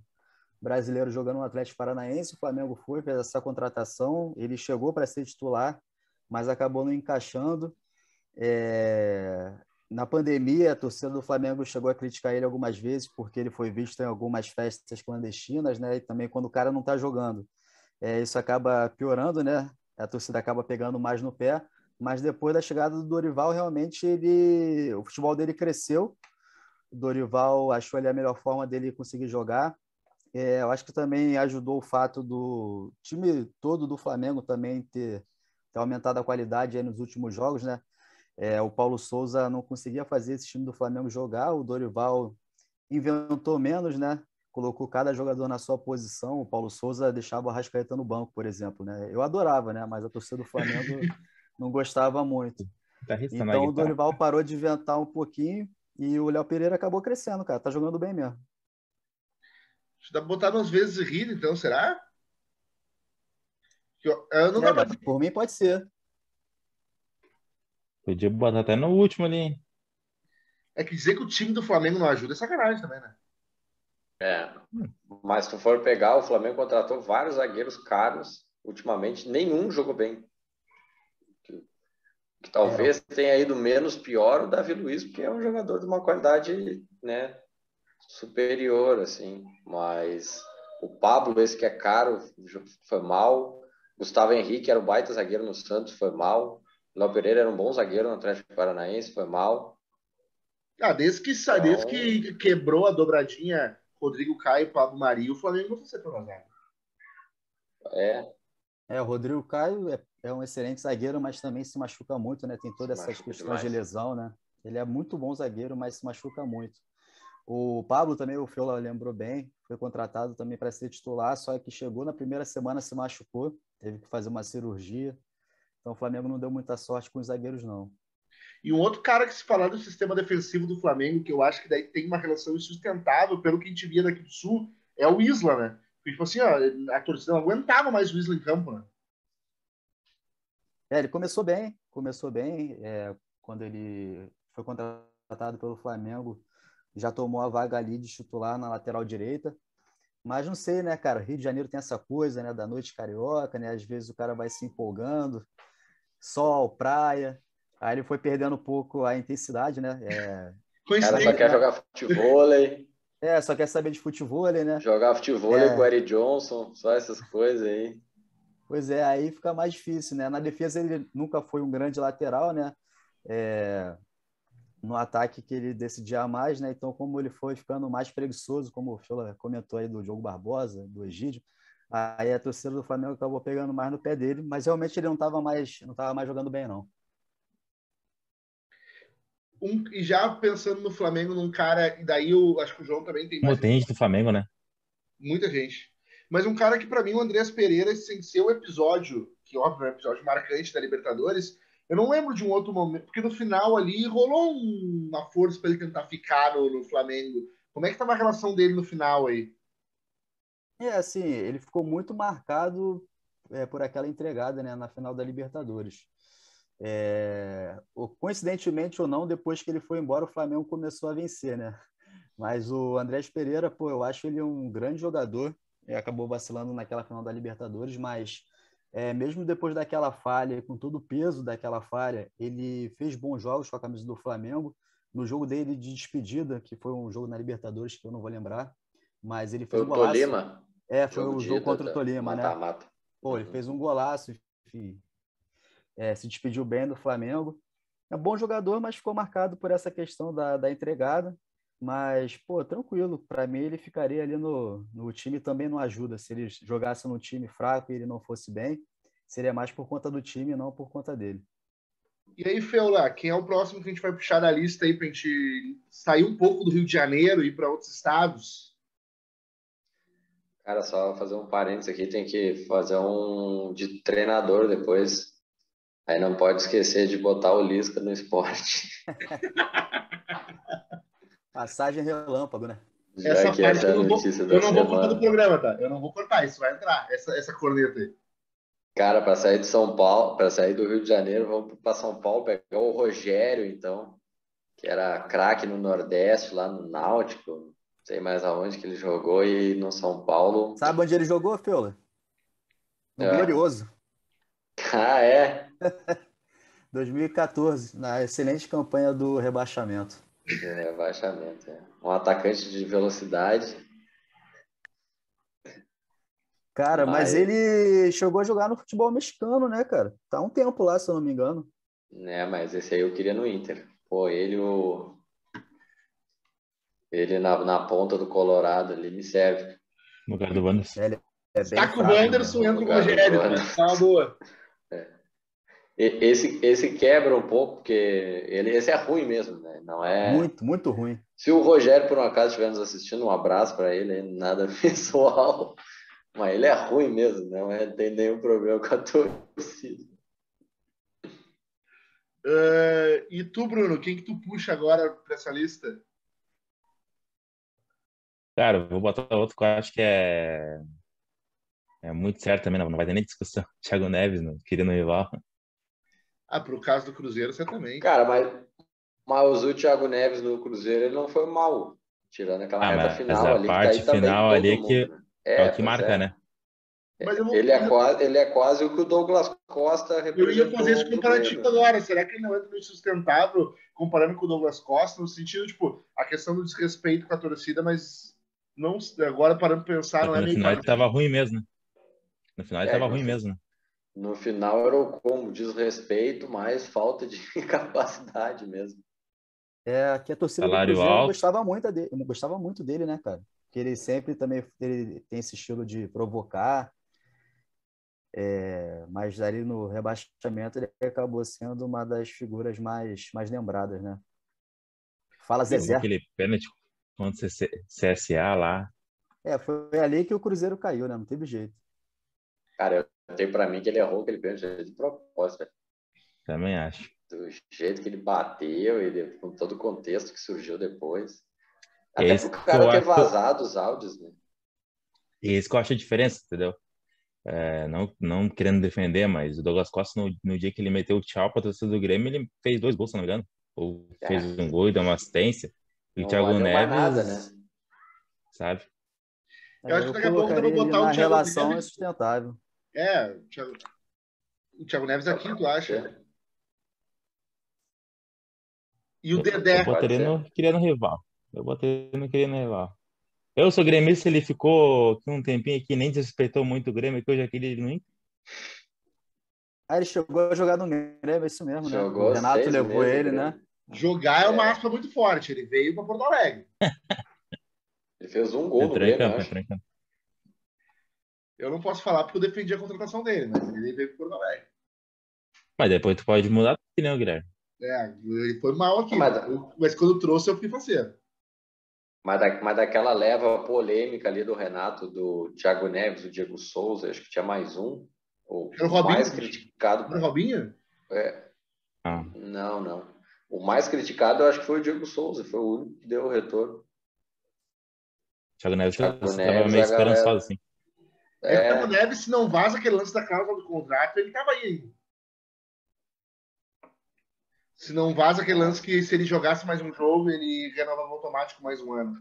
brasileiro jogando no Atlético Paranaense, o Flamengo fez essa contratação, ele chegou para ser titular, mas acabou não encaixando. Na pandemia, a torcida do Flamengo chegou a criticar ele algumas vezes, porque ele foi visto em algumas festas clandestinas, né? E também quando o cara não está jogando. Isso acaba piorando, né? A torcida acaba pegando mais no pé, mas depois da chegada do Dorival, realmente o futebol dele cresceu. O Dorival achou ali a melhor forma dele conseguir jogar. Eu acho que também ajudou o fato do time todo do Flamengo também ter aumentado a qualidade aí nos últimos jogos, né? O Paulo Souza não conseguia fazer esse time do Flamengo jogar, o Dorival inventou menos, né? Colocou cada jogador na sua posição. O Paulo Souza deixava o Arrascaeta no banco, por exemplo, né? Eu adorava, né? Mas a torcida do Flamengo não gostava muito. Então o Dorival parou de inventar um pouquinho e o Léo Pereira acabou crescendo, cara. Tá jogando bem mesmo. Dá pra botar umas vezes rir, então, será? Não dá pra... Por mim pode ser. Podia botar até no último ali, hein? É que dizer que o time do Flamengo não ajuda é sacanagem também, né? Mas se tu for pegar, o Flamengo contratou vários zagueiros caros. Ultimamente, nenhum jogou bem. Que talvez tenha ido menos pior o Davi Luiz, porque é um jogador de uma qualidade, né, superior, assim. Mas o Pablo, esse que é caro, foi mal. Gustavo Henrique era o baita zagueiro no Santos, foi mal. Léo Pereira era um bom zagueiro no Atlético Paranaense, foi mal. Desde que quebrou a dobradinha Rodrigo Caio e Pablo Mari, o Flamengo não foi tão azar. O Rodrigo Caio é um excelente zagueiro, mas também se machuca muito, né? Tem todas essas questões de lesão, né? Ele é muito bom zagueiro, mas se machuca muito. O Pablo também, o Fiola lembrou bem, foi contratado também para ser titular, só que chegou na primeira semana, se machucou, teve que fazer uma cirurgia. Então o Flamengo não deu muita sorte com os zagueiros, não. E um outro cara que se falar do sistema defensivo do Flamengo, que eu acho que daí tem uma relação insustentável, pelo que a gente via daqui do Sul, é o Isla, né? Porque, tipo assim, a torcida não aguentava mais o Isla em campo, né? Ele começou bem, quando ele foi contratado pelo Flamengo, já tomou a vaga ali de titular na lateral direita, mas não sei, né, cara, Rio de Janeiro tem essa coisa, né, da noite carioca, né, às vezes o cara vai se empolgando, sol, praia, aí ele foi perdendo um pouco a intensidade, né. O cara só quer jogar futevôlei. Só quer saber de futevôlei, né. Jogar futevôlei com o Eric Johnson, só essas coisas aí. Pois aí fica mais difícil, né? Na defesa ele nunca foi um grande lateral, né? No ataque que ele decidia mais, né? Então, como ele foi ficando mais preguiçoso, como o Fiola comentou aí do Diogo Barbosa, do Egídio, aí a torcida do Flamengo acabou pegando mais no pé dele, mas realmente ele não estava mais jogando bem, não. E já pensando no Flamengo, num cara, e daí eu acho que o João também tem mais. Tem gente do Flamengo, né? Muita gente. Mas um cara que, para mim, o Andreas Pereira, sem ser o episódio, que óbvio é um episódio marcante da Libertadores, eu não lembro de um outro momento, porque no final ali rolou uma força para ele tentar ficar no Flamengo. Como é que estava a relação dele no final aí? Assim, ele ficou muito marcado por aquela entregada, né, na final da Libertadores. Coincidentemente ou não, depois que ele foi embora, o Flamengo começou a vencer, né? Mas o Andrés Pereira, eu acho ele um grande jogador. Acabou vacilando naquela final da Libertadores, mas mesmo depois daquela falha, com todo o peso daquela falha, ele fez bons jogos com a camisa do Flamengo. No jogo dele de despedida, que foi um jogo na Libertadores que eu não vou lembrar, mas ele fez um golaço. Tolima. Foi o jogo contra o Tolima, né? Mata. Ele fez um golaço, enfim. Se despediu bem do Flamengo. É um bom jogador, mas ficou marcado por essa questão da entregada. Mas, tranquilo. Para mim, ele ficaria ali no time também não ajuda. Se ele jogasse num time fraco e ele não fosse bem, seria mais por conta do time, não por conta dele. E aí, Feula, quem é o próximo que a gente vai puxar da lista aí para a gente sair um pouco do Rio de Janeiro e ir para outros estados? Cara, só fazer um parênteses aqui, tem que fazer um de treinador depois. Aí não pode esquecer de botar o Lisca no esporte. Passagem relâmpago, né? Essa parte eu não vou cortar do programa, tá? Eu não vou cortar, isso vai entrar, essa corneta aí. Cara, para sair de São Paulo, para sair do Rio de Janeiro, vamos para São Paulo pegar o Rogério, então, que era craque no Nordeste, lá no Náutico, não sei mais aonde que ele jogou, e no São Paulo. Sabe onde ele jogou, Fiola? No É. Glorioso, Ah, é? 2014, na excelente campanha do rebaixamento. Do rebaixamento, é. Um atacante de velocidade, Cara, mas mas, ele chegou a jogar no futebol mexicano, né, cara? Tá há um tempo lá, se eu não me engano. né, mas esse aí eu queria no Inter. Pô, ele na ponta do Colorado ali me serve. No lugar do Wanderson. Ele é bem Saca o fraco Wanderson, mesmo. No entra o lugar do Rogério. Vando. Tá uma boa. Esse quebra um pouco, porque esse é ruim mesmo, né? Não é. Muito, muito ruim. Se o Rogério, por um acaso, estiver nos assistindo, um abraço para ele, nada pessoal, mas ele é ruim mesmo, não tem nenhum problema com a torcida. E tu, Bruno, quem que tu puxa agora para essa lista? Cara, eu vou botar outro que eu acho que é muito certo também, não vai ter nem discussão. Thiago Neves, não queria no rival. Pro caso do Cruzeiro, certamente. Cara, mas o Thiago Neves no Cruzeiro, ele não foi mal, tirando aquela Ah, reta mas final a ali, que tá parte aí também final ali todo é mundo, que né? é o que Pois marca, é. né? Mas eu, vou, Ele é quase o que o Douglas Costa eu ia fazer esse representou pro comparativo Grêmio, né? agora. Será que ele não entra no insustentável comparando com o Douglas Costa, no sentido, tipo, a questão do desrespeito com a torcida, mas não, agora parando para pensar, Só não que é no meio final ele parecido. tava ruim mesmo, né? No final ele É, tava que ruim mesmo, né? no final era o combo, desrespeito, mais falta de capacidade mesmo. É que a torcida do Salário Cruzeiro alto. gostava muito dele, né, cara? Que ele sempre também ele tem esse estilo de provocar, mas ali no rebaixamento ele acabou sendo uma das figuras mais lembradas, né? Fala Jogou Zezé. aquele pênalti contra o CSA lá. Foi ali que o Cruzeiro caiu, né? Não teve jeito. Cara, eu tenho pra mim que ele errou aquele pênalti de propósito, velho. Também acho. Do jeito que ele bateu e com todo o contexto que surgiu depois. E é Até pro isso que cara eu ter acho, vazado os áudios, né? e é isso que eu acho a diferença, entendeu? Não querendo defender, mas o Douglas Costa, no dia que ele meteu o tchau pra torcida do Grêmio, ele fez 2 gols, se não me engano. Ou fez É, um gol e deu uma assistência. E o não Thiago valeu mais nada, né? Neves, sabe? Eu acho Eu que daqui a pouco dá para colocaria ele botar o na Thiago relação Neves. insustentável. O Thiago Neves aqui, tu Pode acha? ser. E o Eu Dedé. Pode botaria ser. no queria no rival. Eu botaria no queria no rival. Eu sou gremista, ele ficou aqui um tempinho aqui, nem desrespeitou muito o Grêmio, que eu já queria ele no Inter. Ele chegou a jogar no Grêmio, é isso mesmo, né? O Jogou Renato 6 meses levou no ele, né? Grêmio. Jogar é uma É, aspa muito forte. Ele veio para Porto Alegre. ele fez um gol no Entrou em Grêmio, eu campo, acho. entrou em campo. Eu não posso falar porque eu defendi a contratação dele, mas ele veio para Porto Alegre. Mas depois tu pode mudar a opinião, Guilherme. Ele foi mal aqui, Mas, mas quando trouxe eu fiquei faceiro. mas daquela leva polêmica ali do Renato, do Thiago Neves, do Diego Souza, acho que tinha mais um. Era o O Robinho? mais criticado. Era o Robinho? Ah, Não. O mais criticado eu acho que foi o Diego Souza, foi o único que deu o retorno. o Thiago Neves Thiago estava Neves, meio a esperançoso, galera. assim. É que o Thiago É, Neves, se não vaza aquele lance da cláusula do contrato, ele tava aí ainda. Se não vaza aquele lance que se ele jogasse mais um jogo, ele renovava automático mais um ano.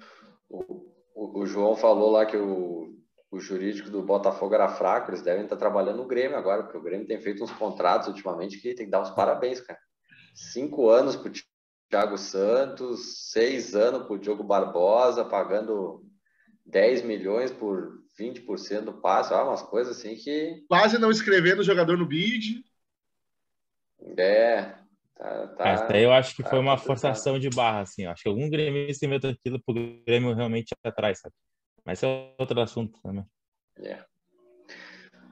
o João falou lá que o jurídico do Botafogo era fraco, eles devem estar trabalhando no Grêmio agora, porque o Grêmio tem feito uns contratos ultimamente que tem que dar uns parabéns, cara. 5 anos pro Thiago Santos, 6 anos pro Diogo Barbosa, pagando 10 milhões por 20% do passe, umas coisas assim que Quase não escrevendo o jogador no bid. é, tá, Mas daí eu tá, acho que foi tá uma complicado. forçação de barra, assim. Acho que algum gremista inventou aquilo pro Grêmio realmente ir atrás, sabe? Mas esse é outro assunto também. É.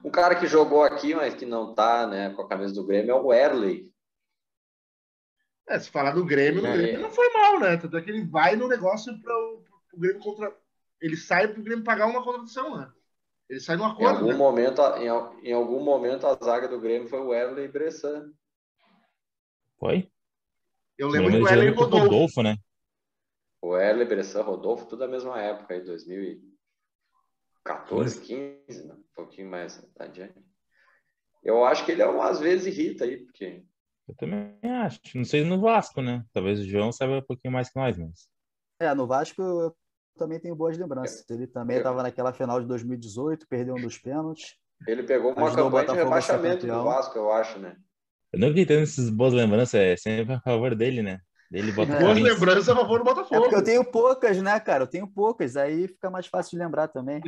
Um cara que jogou aqui, mas que não tá, né, com a camisa do Grêmio é o Werley. Se falar do Grêmio, no Grêmio não Ele, foi mal, né? Tanto é que ele vai no negócio para o Grêmio contra. Ele sai para o Grêmio pagar uma contratação, né? Ele sai no em acordo, algum né? momento, em algum momento a zaga do Grêmio foi o Werley e Bressan. Foi? Eu Me lembro lembro do de Ellen lembro com o Rodolfo. Rodolfo, né? O Werley, Bressan, Rodolfo, tudo da mesma época, aí 2014, 15. 15, né? Um pouquinho mais adiante. Eu acho que ele às vezes irrita aí, porque... Eu também acho. Não sei no Vasco, né? Talvez o João saiba um pouquinho mais que nós, mas... No Vasco eu também tenho boas lembranças. Ele também estava naquela final de 2018, perdeu um dos pênaltis, Ele pegou uma ajudou o campanha de Botafogo a ser rebaixamento do campeão. Vasco, eu acho, né? Eu nunca entendo essas boas lembranças, é sempre a favor dele, né? Dele Boas botafoguense. lembranças a favor do É porque eu Botafogo. tenho poucas, né, cara? Eu tenho poucas, aí fica mais fácil de lembrar também.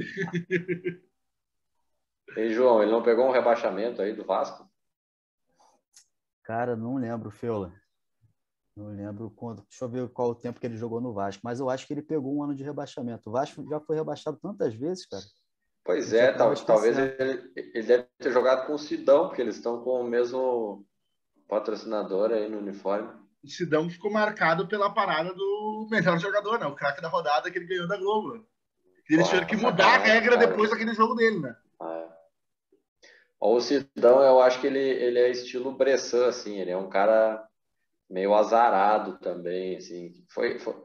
E, João, ele não pegou um rebaixamento aí do Vasco? Cara, não lembro, Feula. Não lembro quando. Deixa eu ver qual o tempo que ele jogou no Vasco, mas eu acho que ele pegou um ano de rebaixamento. O Vasco já foi rebaixado tantas vezes, cara. A Pois gente é, acaba talvez esquecendo. ele deve ter jogado com o Sidão, porque eles estão com o mesmo patrocinador aí no uniforme. O Sidão ficou marcado pela parada do melhor jogador, né? O craque da rodada que ele ganhou da Globo. Eles tiveram que mudar a Sacanagem, regra cara. depois daquele jogo dele, né? O Sidão, eu acho que ele é estilo Bressan, assim, ele é um cara meio azarado também, assim.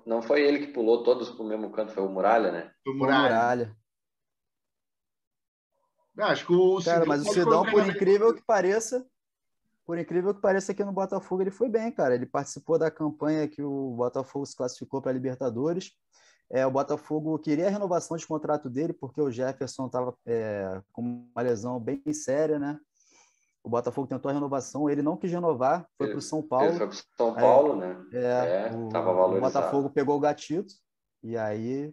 Não foi ele que pulou todos pro mesmo canto, foi o Muralha, né? Do Foi o Muralha. Muralha. Acho que o Cara, Sidão mas o pode Sidão, colocar na mesma. por incrível que pareça, aqui no Botafogo ele foi bem, cara. Ele participou da campanha que o Botafogo se classificou para a Libertadores. O Botafogo queria a renovação de contrato dele, porque o Jefferson estava com uma lesão bem séria, né? O Botafogo tentou a renovação, ele não quis renovar, foi para o São Ele Paulo. foi pro São Paulo, né? Tava O Botafogo valorizado. pegou o Gatito, e aí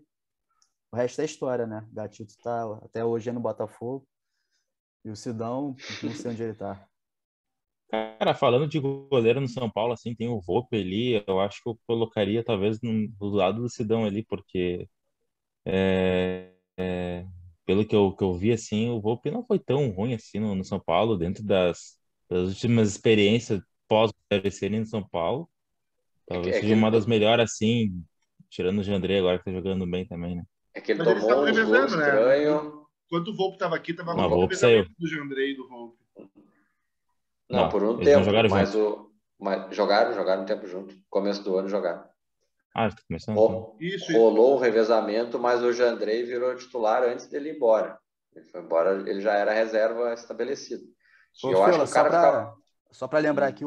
o resto é história, né? O Gatito está até hoje no Botafogo, e o Sidão, não sei onde ele está. Cara, falando de goleiro no São Paulo, assim, tem o Volpe ali, eu acho que eu colocaria talvez do lado do Sidão ali, porque pelo que eu vi, assim, o Volpe não foi tão ruim assim no São Paulo, dentro das últimas experiências pós-aparecerem no São Paulo. Talvez É que seja uma das melhores, assim, tirando o Jandrei agora que tá jogando bem também, né? ele Mas eles estavam tomou uns gols revezando, né? estranhos. Enquanto o Volpe estava aqui, tava Não, o rolando o Volpe saiu. revezamento do Jandrei e do Volpe. Não, Não, por um eles não tempo, jogaram junto. mas jogaram um tempo junto. Começo do ano jogaram. Ah, tá começando então. Isso. Rolou um revezamento, mas o Jandrei virou titular antes dele ir embora. Ele foi embora, ele já era reserva estabelecido. E Ô, eu acho que Fila, o cara ficava. só para lembrar que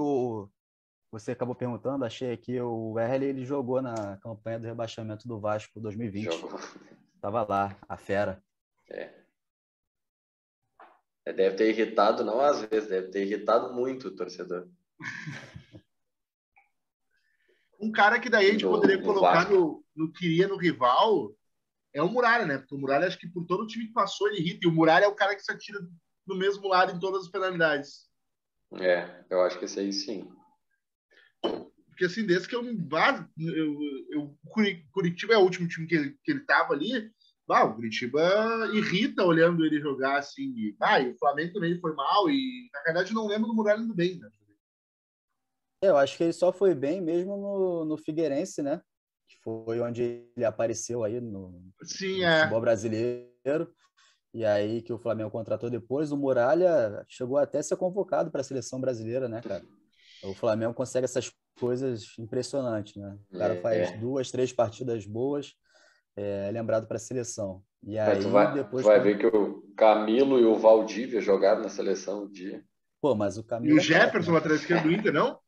você acabou perguntando, achei aqui, o Erle, ele jogou na campanha do rebaixamento do Vasco 2020. Jogou. Tava lá, a fera. Deve ter irritado, não às vezes, deve ter irritado muito o torcedor. Um cara que daí a gente poderia Do colocar Vasco. no queria no rival é o Muralha, né? Porque o Muralha, acho que por todo o time que passou, ele irrita. E o Muralha é o cara que se atira do mesmo lado em todas as penalidades. Eu acho que esse aí sim. Porque assim, desde que Curitiba é o último time que ele tava ali. O Curitiba irrita olhando ele jogar assim. E o Flamengo também foi mal. E na verdade eu não lembro do Muralha indo bem, né? Eu acho que ele só foi bem mesmo no Figueirense, né? Que foi onde ele apareceu aí no Sim, futebol brasileiro. E aí que o Flamengo contratou depois. O Muralha chegou até a ser convocado para a seleção brasileira, né, cara? O Flamengo consegue essas coisas impressionantes, né? O cara faz 2, 3 partidas boas, é lembrado para a seleção. E Mas tu aí vai, tu depois... vai ver que o Camilo e o Valdívia jogaram na seleção um dia. Pô, mas o E o Camilo é craque, Jefferson, né, lateral cara? esquerdo do Inter, não?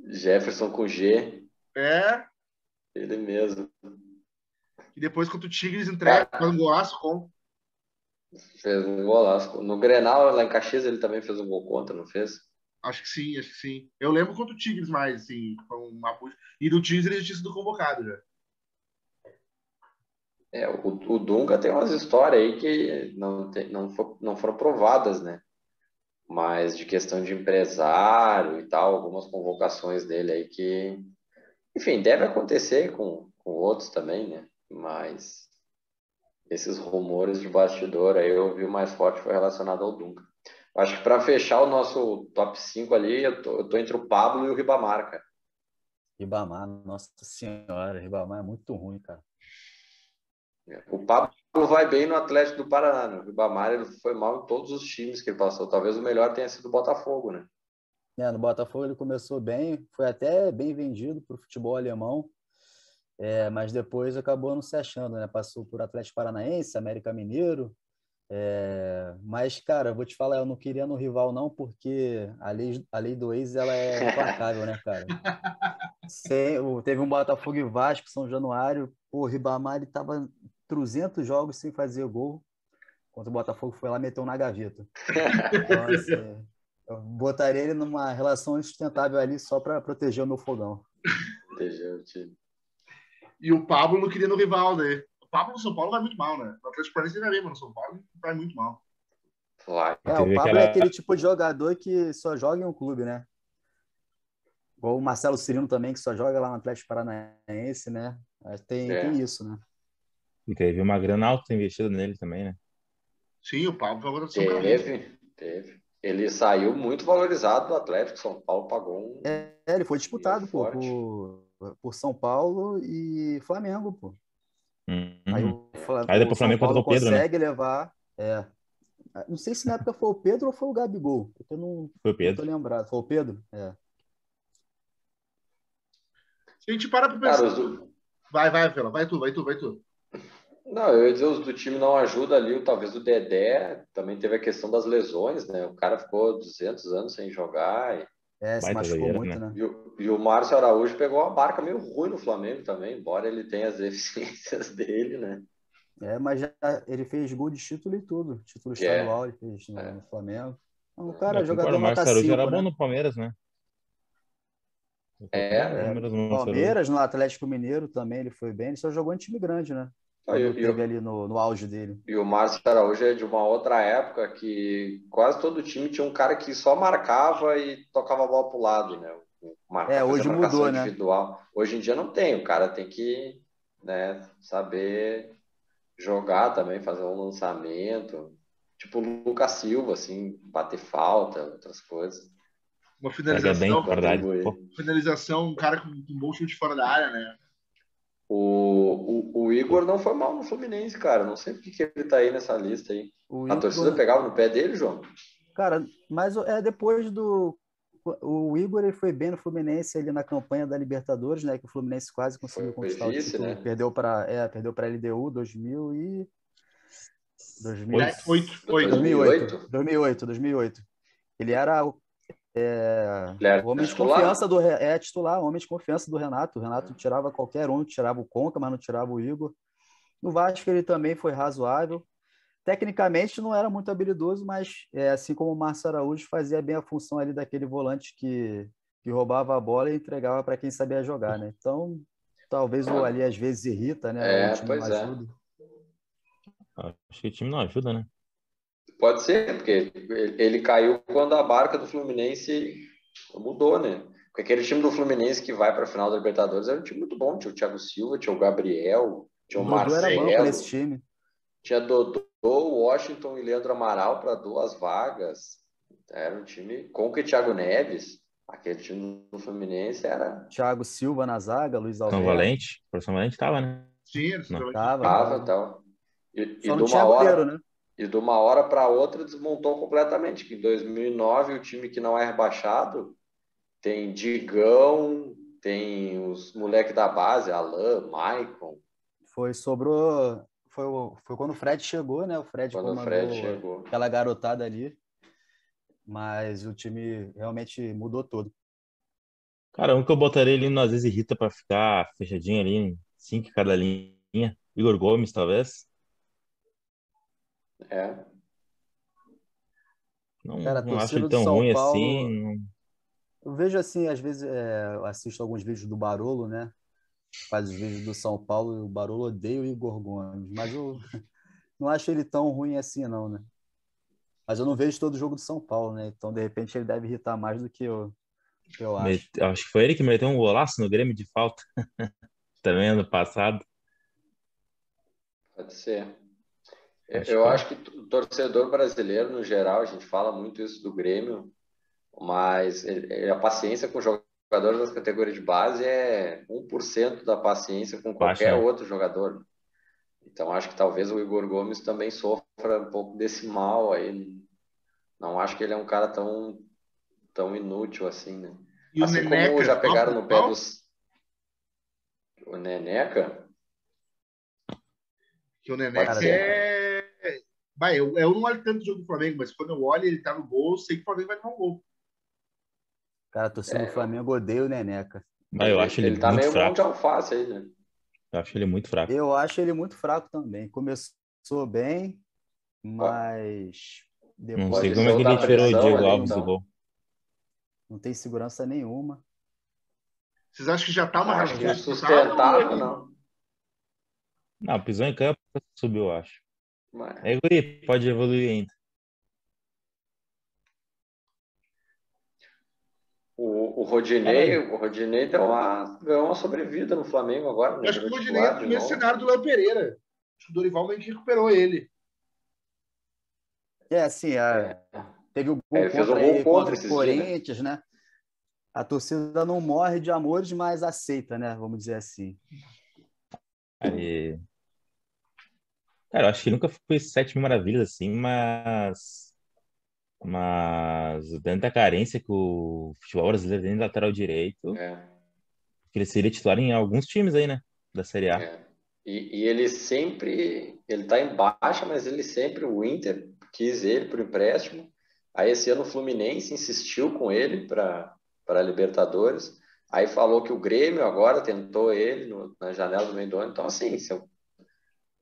Jefferson com G, É. ele mesmo. E depois, quando o Tigres entrega, faz um Cara, golaço com. fez um golaço. No Grenal, lá em Caxias, ele também fez um gol contra, não fez? Acho que sim, acho que sim. Eu lembro contra o Tigres mais, assim, foi uma... E do Tigres ele tinha sido convocado já. O Dunga tem umas histórias aí que não foram provadas, né? Mas de questão de empresário e tal, algumas convocações dele aí que, enfim, deve acontecer com outros também, né? Mas esses rumores de bastidor aí eu vi o mais forte foi relacionado ao Dunga. Acho que para fechar o nosso top 5 ali, eu tô entre o Pablo e o Ribamar, cara. Ribamar, nossa senhora, Ribamar é muito ruim, cara. O Pablo vai bem no Atlético do Paraná, né? O Ribamar ele foi mal em todos os times que ele passou. Talvez o melhor tenha sido o Botafogo, né? No Botafogo ele começou bem, foi até bem vendido para o futebol alemão, mas depois acabou não se achando, né? Passou por Atlético Paranaense, América Mineiro, Mas, cara, vou te falar, eu não queria no rival, não, porque a lei do ex, ela é implacável, né, cara? Teve um Botafogo e Vasco, São Januário, o Ribamar, ele tava 300 jogos sem fazer gol, contra o Botafogo foi lá e meteu na gaveta. Então, assim, eu botaria ele numa relação insustentável ali só para proteger o meu fogão. Proteger o time. E o Pablo não queria no rival, né? O Pablo no São Paulo vai muito mal, né? O Atlético Paranaense ainda bem, mas no São Paulo vai muito mal. Vai. O Pablo é aquele tipo de jogador que só joga em um clube, né? Igual o Marcelo Cirino também, que só joga lá no Atlético Paranaense, né? Tem isso, né? E teve uma grana alta investida nele também, né? Sim, o Pablo foi uma contratação carente. Teve. Ele saiu muito valorizado do Atlético. São Paulo pagou ele foi disputado, pô, forte. por São Paulo e Flamengo, pô. Aí depois o Flamengo contratou o Pedro, consegue levar. Não sei se na época foi o Pedro ou foi o Gabigol, porque eu Foi o Pedro. não tô lembrado. Foi o Pedro? Se a gente para pra pensar. Vai, Vela, vai tu. Não, eu ia dizer, os do time não ajuda ali, talvez o Dedé, também teve a questão das lesões, né? O cara ficou 200 anos sem jogar. Se machucou muito, né? E o Márcio Araújo pegou uma barca meio ruim no Flamengo também, embora ele tenha as deficiências dele, né? Mas ele fez gol de título e tudo. Título estadual ele fez no Flamengo. O cara, jogador nota 5, O Márcio Araújo era né? bom no Palmeiras, né? Palmeiras, no Atlético Mineiro também ele foi bem. Ele só jogou em time grande, né? Quando teve ali no auge dele. E o Márcio Araújo é de uma outra época que quase todo time tinha um cara que só marcava e tocava a bola pro lado, né? Hoje mudou, individual. Né? Hoje em dia não tem, o cara tem que, né, saber jogar também, fazer um lançamento. Tipo o Lucas Silva, assim, bater falta, outras coisas. Uma finalização. Finalização, um cara com um bom chute fora da área, né? O Igor não foi mal no Fluminense, cara. Não sei por que ele tá aí nessa lista aí. A torcida pegava no pé dele, João? Cara, mas depois do... O Igor ele foi bem no Fluminense ali na campanha da Libertadores, né? Que o Fluminense quase conseguiu conquistar o título. Né? Perdeu para a LDU 2008. Ele era homem de confiança do titular, homem de confiança do Renato. O Renato tirava qualquer um, tirava o Conca, mas não tirava o Igor. No Vasco ele também foi razoável. Tecnicamente não era muito habilidoso, mas assim como o Márcio Araújo fazia bem a função ali daquele volante que roubava a bola e entregava para quem sabia jogar, né? Então, talvez o ali às vezes irrita, né? O time não ajuda. Acho que o time não ajuda, né? Pode ser, porque ele caiu quando a barca do Fluminense mudou, né? Porque aquele time do Fluminense que vai para a final da Libertadores era um time muito bom. Tinha o Thiago Silva, tinha o Gabriel, tinha o Marcelo. Era banco nesse time. Tinha Dodô, Washington e Leandro Amaral para 2 vagas. Era um time com o Thiago Neves. Aquele time do Fluminense era... Thiago Silva na zaga, Luiz Alberto. São Valente tava, né? Sim, tava. Só não tinha goleiro, né? E de uma hora para outra desmontou completamente. Que em 2009 o time que não é rebaixado tem Digão, tem os moleques da base, Alain, Maicon. Foi quando o Fred chegou, né? O Fred comandou aquela garotada ali. Mas o time realmente mudou todo. Cara, um que eu botaria ali, às vezes irrita pra ficar fechadinho ali, 5 cada linha. Igor Gomes, talvez. Não acho ele tão ruim assim. Eu vejo assim, às vezes, eu assisto alguns vídeos do Barolo, né? Faz os vídeos do São Paulo e o Barolo odeia o Igor Gomes. Mas eu não acho ele tão ruim assim, não, né? Mas eu não vejo todo o jogo do São Paulo, né? Então, de repente, ele deve irritar mais do que eu acho. Acho que foi ele que meteu um golaço no Grêmio de falta. Também ano passado. Pode ser. Eu acho que o torcedor brasileiro, no geral, a gente fala muito isso do Grêmio, mas a paciência com jogadores das categorias de base é 1% da paciência com qualquer outro jogador. Então, acho que talvez o Igor Gomes também sofra um pouco desse mal aí. Não acho que ele é um cara tão inútil assim, né? E assim o Neneca, como já pegaram no pé dos... O Neneca? Que o Neneca Eu não olho tanto o jogo do Flamengo, mas quando eu olho ele tá no gol, eu sei que o Flamengo vai tomar um gol. Cara, a torcida do Flamengo odeia o Neneca. Mas eu acho ele tá muito meio mão fraco. de alface aí, né? Eu acho ele muito fraco. Eu acho ele muito fraco também. Começou bem, mas Não depois sei Pode como ser é o que da ele tirou o pressão Diego ali, Alves do então. gol. não tem segurança nenhuma. Vocês acham que já tá uma Acho que rasteira sustentável, não. Não, pisou em campo, subiu, eu acho. Mas... É, guri, pode evoluir ainda. O Rodinei ganhou uma sobrevida no Flamengo agora, Eu né? acho que o Virou Rodinei é titular do de mesmo novo. cenário do Léo Pereira. Acho que o Dorival meio que recuperou ele. Assim, teve o gol Ele fez um contra gol ele contra contra o esses dias, né? Corinthians, né? A torcida não morre de amores, mas aceita, né? Vamos dizer assim. Aí... Cara, eu acho que nunca foi sete mil maravilhas assim, mas dentro da carência que o futebol brasileiro tem de lateral direito, É, ele seria titular em alguns times aí, né? Da Série A. é. E ele tá em baixa, mas o Inter quis ele por empréstimo. Aí esse ano o Fluminense insistiu com ele para Libertadores. Aí falou que o Grêmio agora tentou ele na janela do meio do ano. Então, assim, se o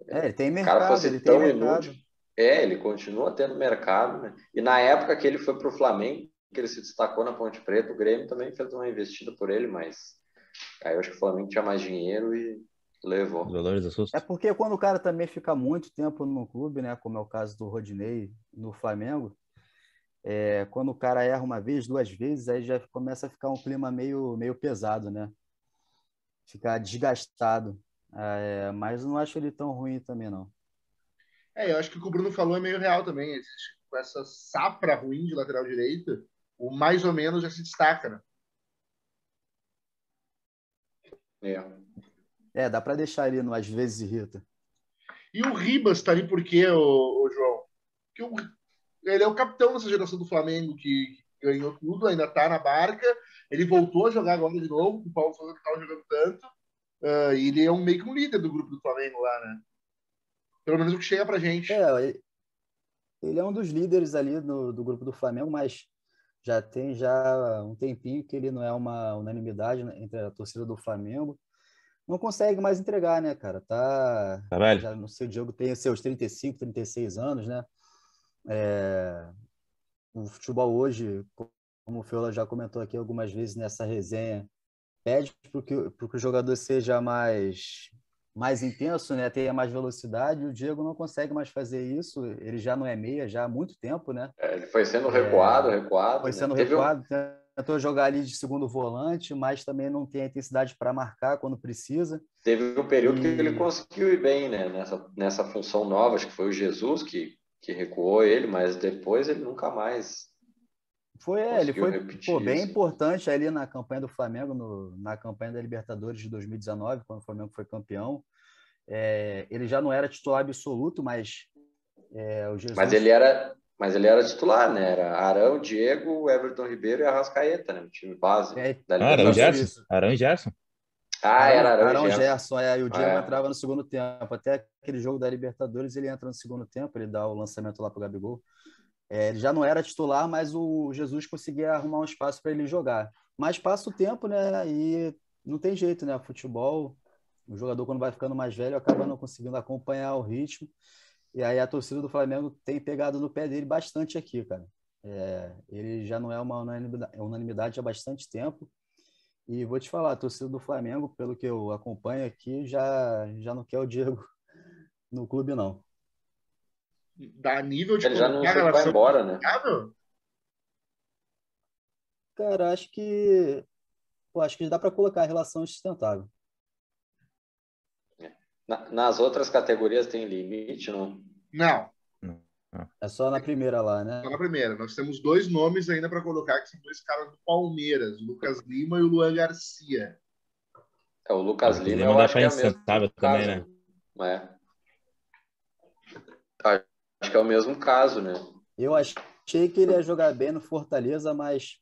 Ele tem cara mercado, fosse ele tem tão mercado. inútil, ele continua tendo mercado, né? E na época que ele foi para o Flamengo, que ele se destacou na Ponte Preta, o Grêmio também fez uma investida por ele, mas aí eu acho que o Flamengo tinha mais dinheiro e Os levou. valores É assustam. porque quando o cara também fica muito tempo no clube, né? Como é o caso do Rodinei no Flamengo, quando o cara erra uma vez, duas vezes, aí já começa a ficar um clima meio pesado, né? Ficar desgastado. Mas eu não acho ele tão ruim também, não. Eu acho que o que o Bruno falou é meio real também. Com essa safra ruim de lateral direito, o mais ou menos já se destaca, né? Dá para deixar ele no às vezes irrita. E o Ribas tá ali por quê, João? Porque ele é o capitão dessa geração do Flamengo que ganhou tudo, ainda tá na barca. Ele voltou a jogar agora de novo, com o Paulo Souza que tava jogando tanto. E ele é meio que um líder do grupo do Flamengo lá, né? Pelo menos o que chega pra gente. Ele é um dos líderes ali do grupo do Flamengo, mas já tem já um tempinho que ele não é uma unanimidade, né, entre a torcida do Flamengo. Não consegue mais entregar, né, cara? Tá velho? Já no seu Diogo tem seus 35, 36 anos, né? O futebol hoje, como o Fiola já comentou aqui algumas vezes nessa resenha, pede para que o jogador seja mais intenso, né? Tenha mais velocidade. O Diego não consegue mais fazer isso. Ele já não é meia já há muito tempo, né? Ele foi sendo recuado, Foi né? sendo recuado, tentou jogar ali de segundo volante, mas também não tem a intensidade para marcar quando precisa. Teve um período que ele conseguiu ir bem, né? Nessa função nova, acho que foi o Jesus que recuou ele, mas depois ele nunca mais Ele conseguiu foi repetir bem isso. importante ali na campanha do Flamengo, na campanha da Libertadores de 2019, quando o Flamengo foi campeão. Ele já não era titular absoluto, mas o Jesus... Mas ele era titular, né? Era Arão, Diego, Everton Ribeiro e Arrascaeta, né? O time base da Arão Libertadores. Gerson? Arão Gerson? Era Arão e Gerson. E o Diego É. entrava no segundo tempo. Até aquele jogo da Libertadores, ele entra no segundo tempo, ele dá o lançamento lá pro Gabigol. Ele já não era titular, mas o Jesus conseguia arrumar um espaço para ele jogar. Mas passa o tempo, né? E não tem jeito, né? Futebol, o jogador, quando vai ficando mais velho, acaba não conseguindo acompanhar o ritmo. E aí a torcida do Flamengo tem pegado no pé dele bastante aqui, cara. Ele já não é uma unanimidade há bastante tempo. E vou te falar, a torcida do Flamengo, pelo que eu acompanho aqui, já não quer o Diego no clube, não. Dá nível de Ele já colocar a anunciou que vai relação embora, né? Cara, acho que dá para colocar a relação sustentável. Nas outras categorias tem limite, não? Não. É só na primeira lá, né? Só na primeira. Nós temos dois nomes ainda para colocar, que são dois caras do Palmeiras, o Lucas Lima e o Luan Garcia. O Lucas Lima, eu dá acho que pra é o mesmo insustentável também, caso, né? Acho que é o mesmo caso, né? Eu achei que ele ia jogar bem no Fortaleza, mas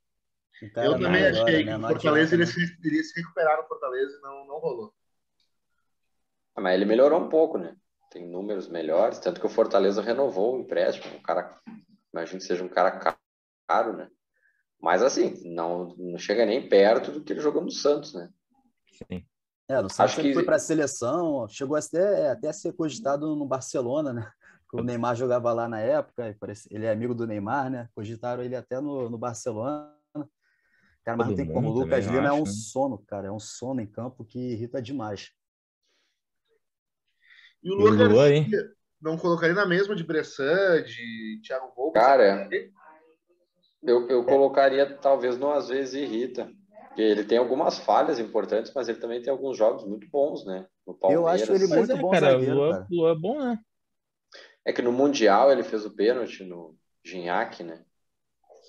o cara Eu não também melhora, achei que né? o Não Fortaleza adianta, né? iria se recuperar no Fortaleza e não rolou. Mas ele melhorou um pouco, né? tem números melhores, tanto que o Fortaleza renovou o empréstimo, um cara, imagino que seja um cara caro, né? Mas assim, não chega nem perto do que ele jogou no Santos, né? Sim. No Santos ele foi para a seleção, chegou até a ser cogitado no Barcelona, né? O Neymar jogava lá na época, ele é amigo do Neymar, né? Cogitaram ele até no Barcelona. Cara, mas não tem como. O Lucas Lima é um sono, cara. É um sono em campo que irrita demais. E o Lucas não colocaria na mesma de Bressan, de Thiago Volpe? Cara, eu colocaria talvez no às vezes irrita. Ele tem algumas falhas importantes, mas ele também tem alguns jogos muito bons, né? No Palmeiras. Eu acho ele muito bom zagueiro, cara. O é bom, né? É que no Mundial ele fez o pênalti no Gignac, né?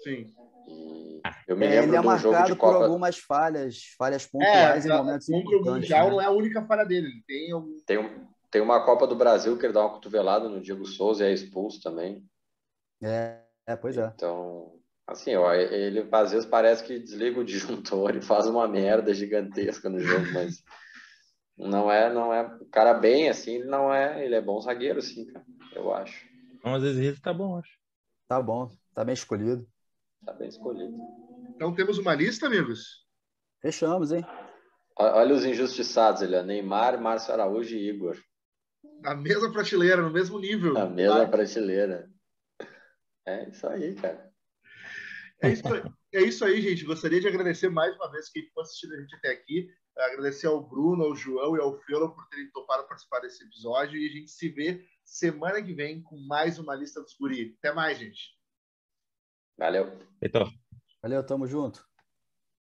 Sim. E eu me lembro ele é de um jogo de marcado por Copa... algumas falhas pontuais em momentos importantes. O Mundial não é a única falha dele. Ele tem uma Copa do Brasil que ele dá uma cotovelada no Diego Souza e é expulso também. Pois é. Então, assim, ó, ele às vezes parece que desliga o disjuntor e faz uma merda gigantesca no jogo, mas não é o cara bem assim, ele é bom zagueiro, sim, cara, eu acho. Então, às vezes ele tá bom, acho. Tá bom, tá bem escolhido. Tá bem escolhido. Então temos uma lista, amigos? Fechamos, hein? Olha os injustiçados, Neymar, Márcio Araújo e Igor. Na mesma prateleira, no mesmo nível. Na mesma prateleira. É isso aí, cara. É isso aí, gente. Gostaria de agradecer mais uma vez quem ficou assistindo a gente até aqui. Agradecer ao Bruno, ao João e ao Felo por terem topado participar desse episódio. E a gente se vê semana que vem com mais uma lista dos guri. Até mais, gente. Valeu. Então. Valeu, tamo junto.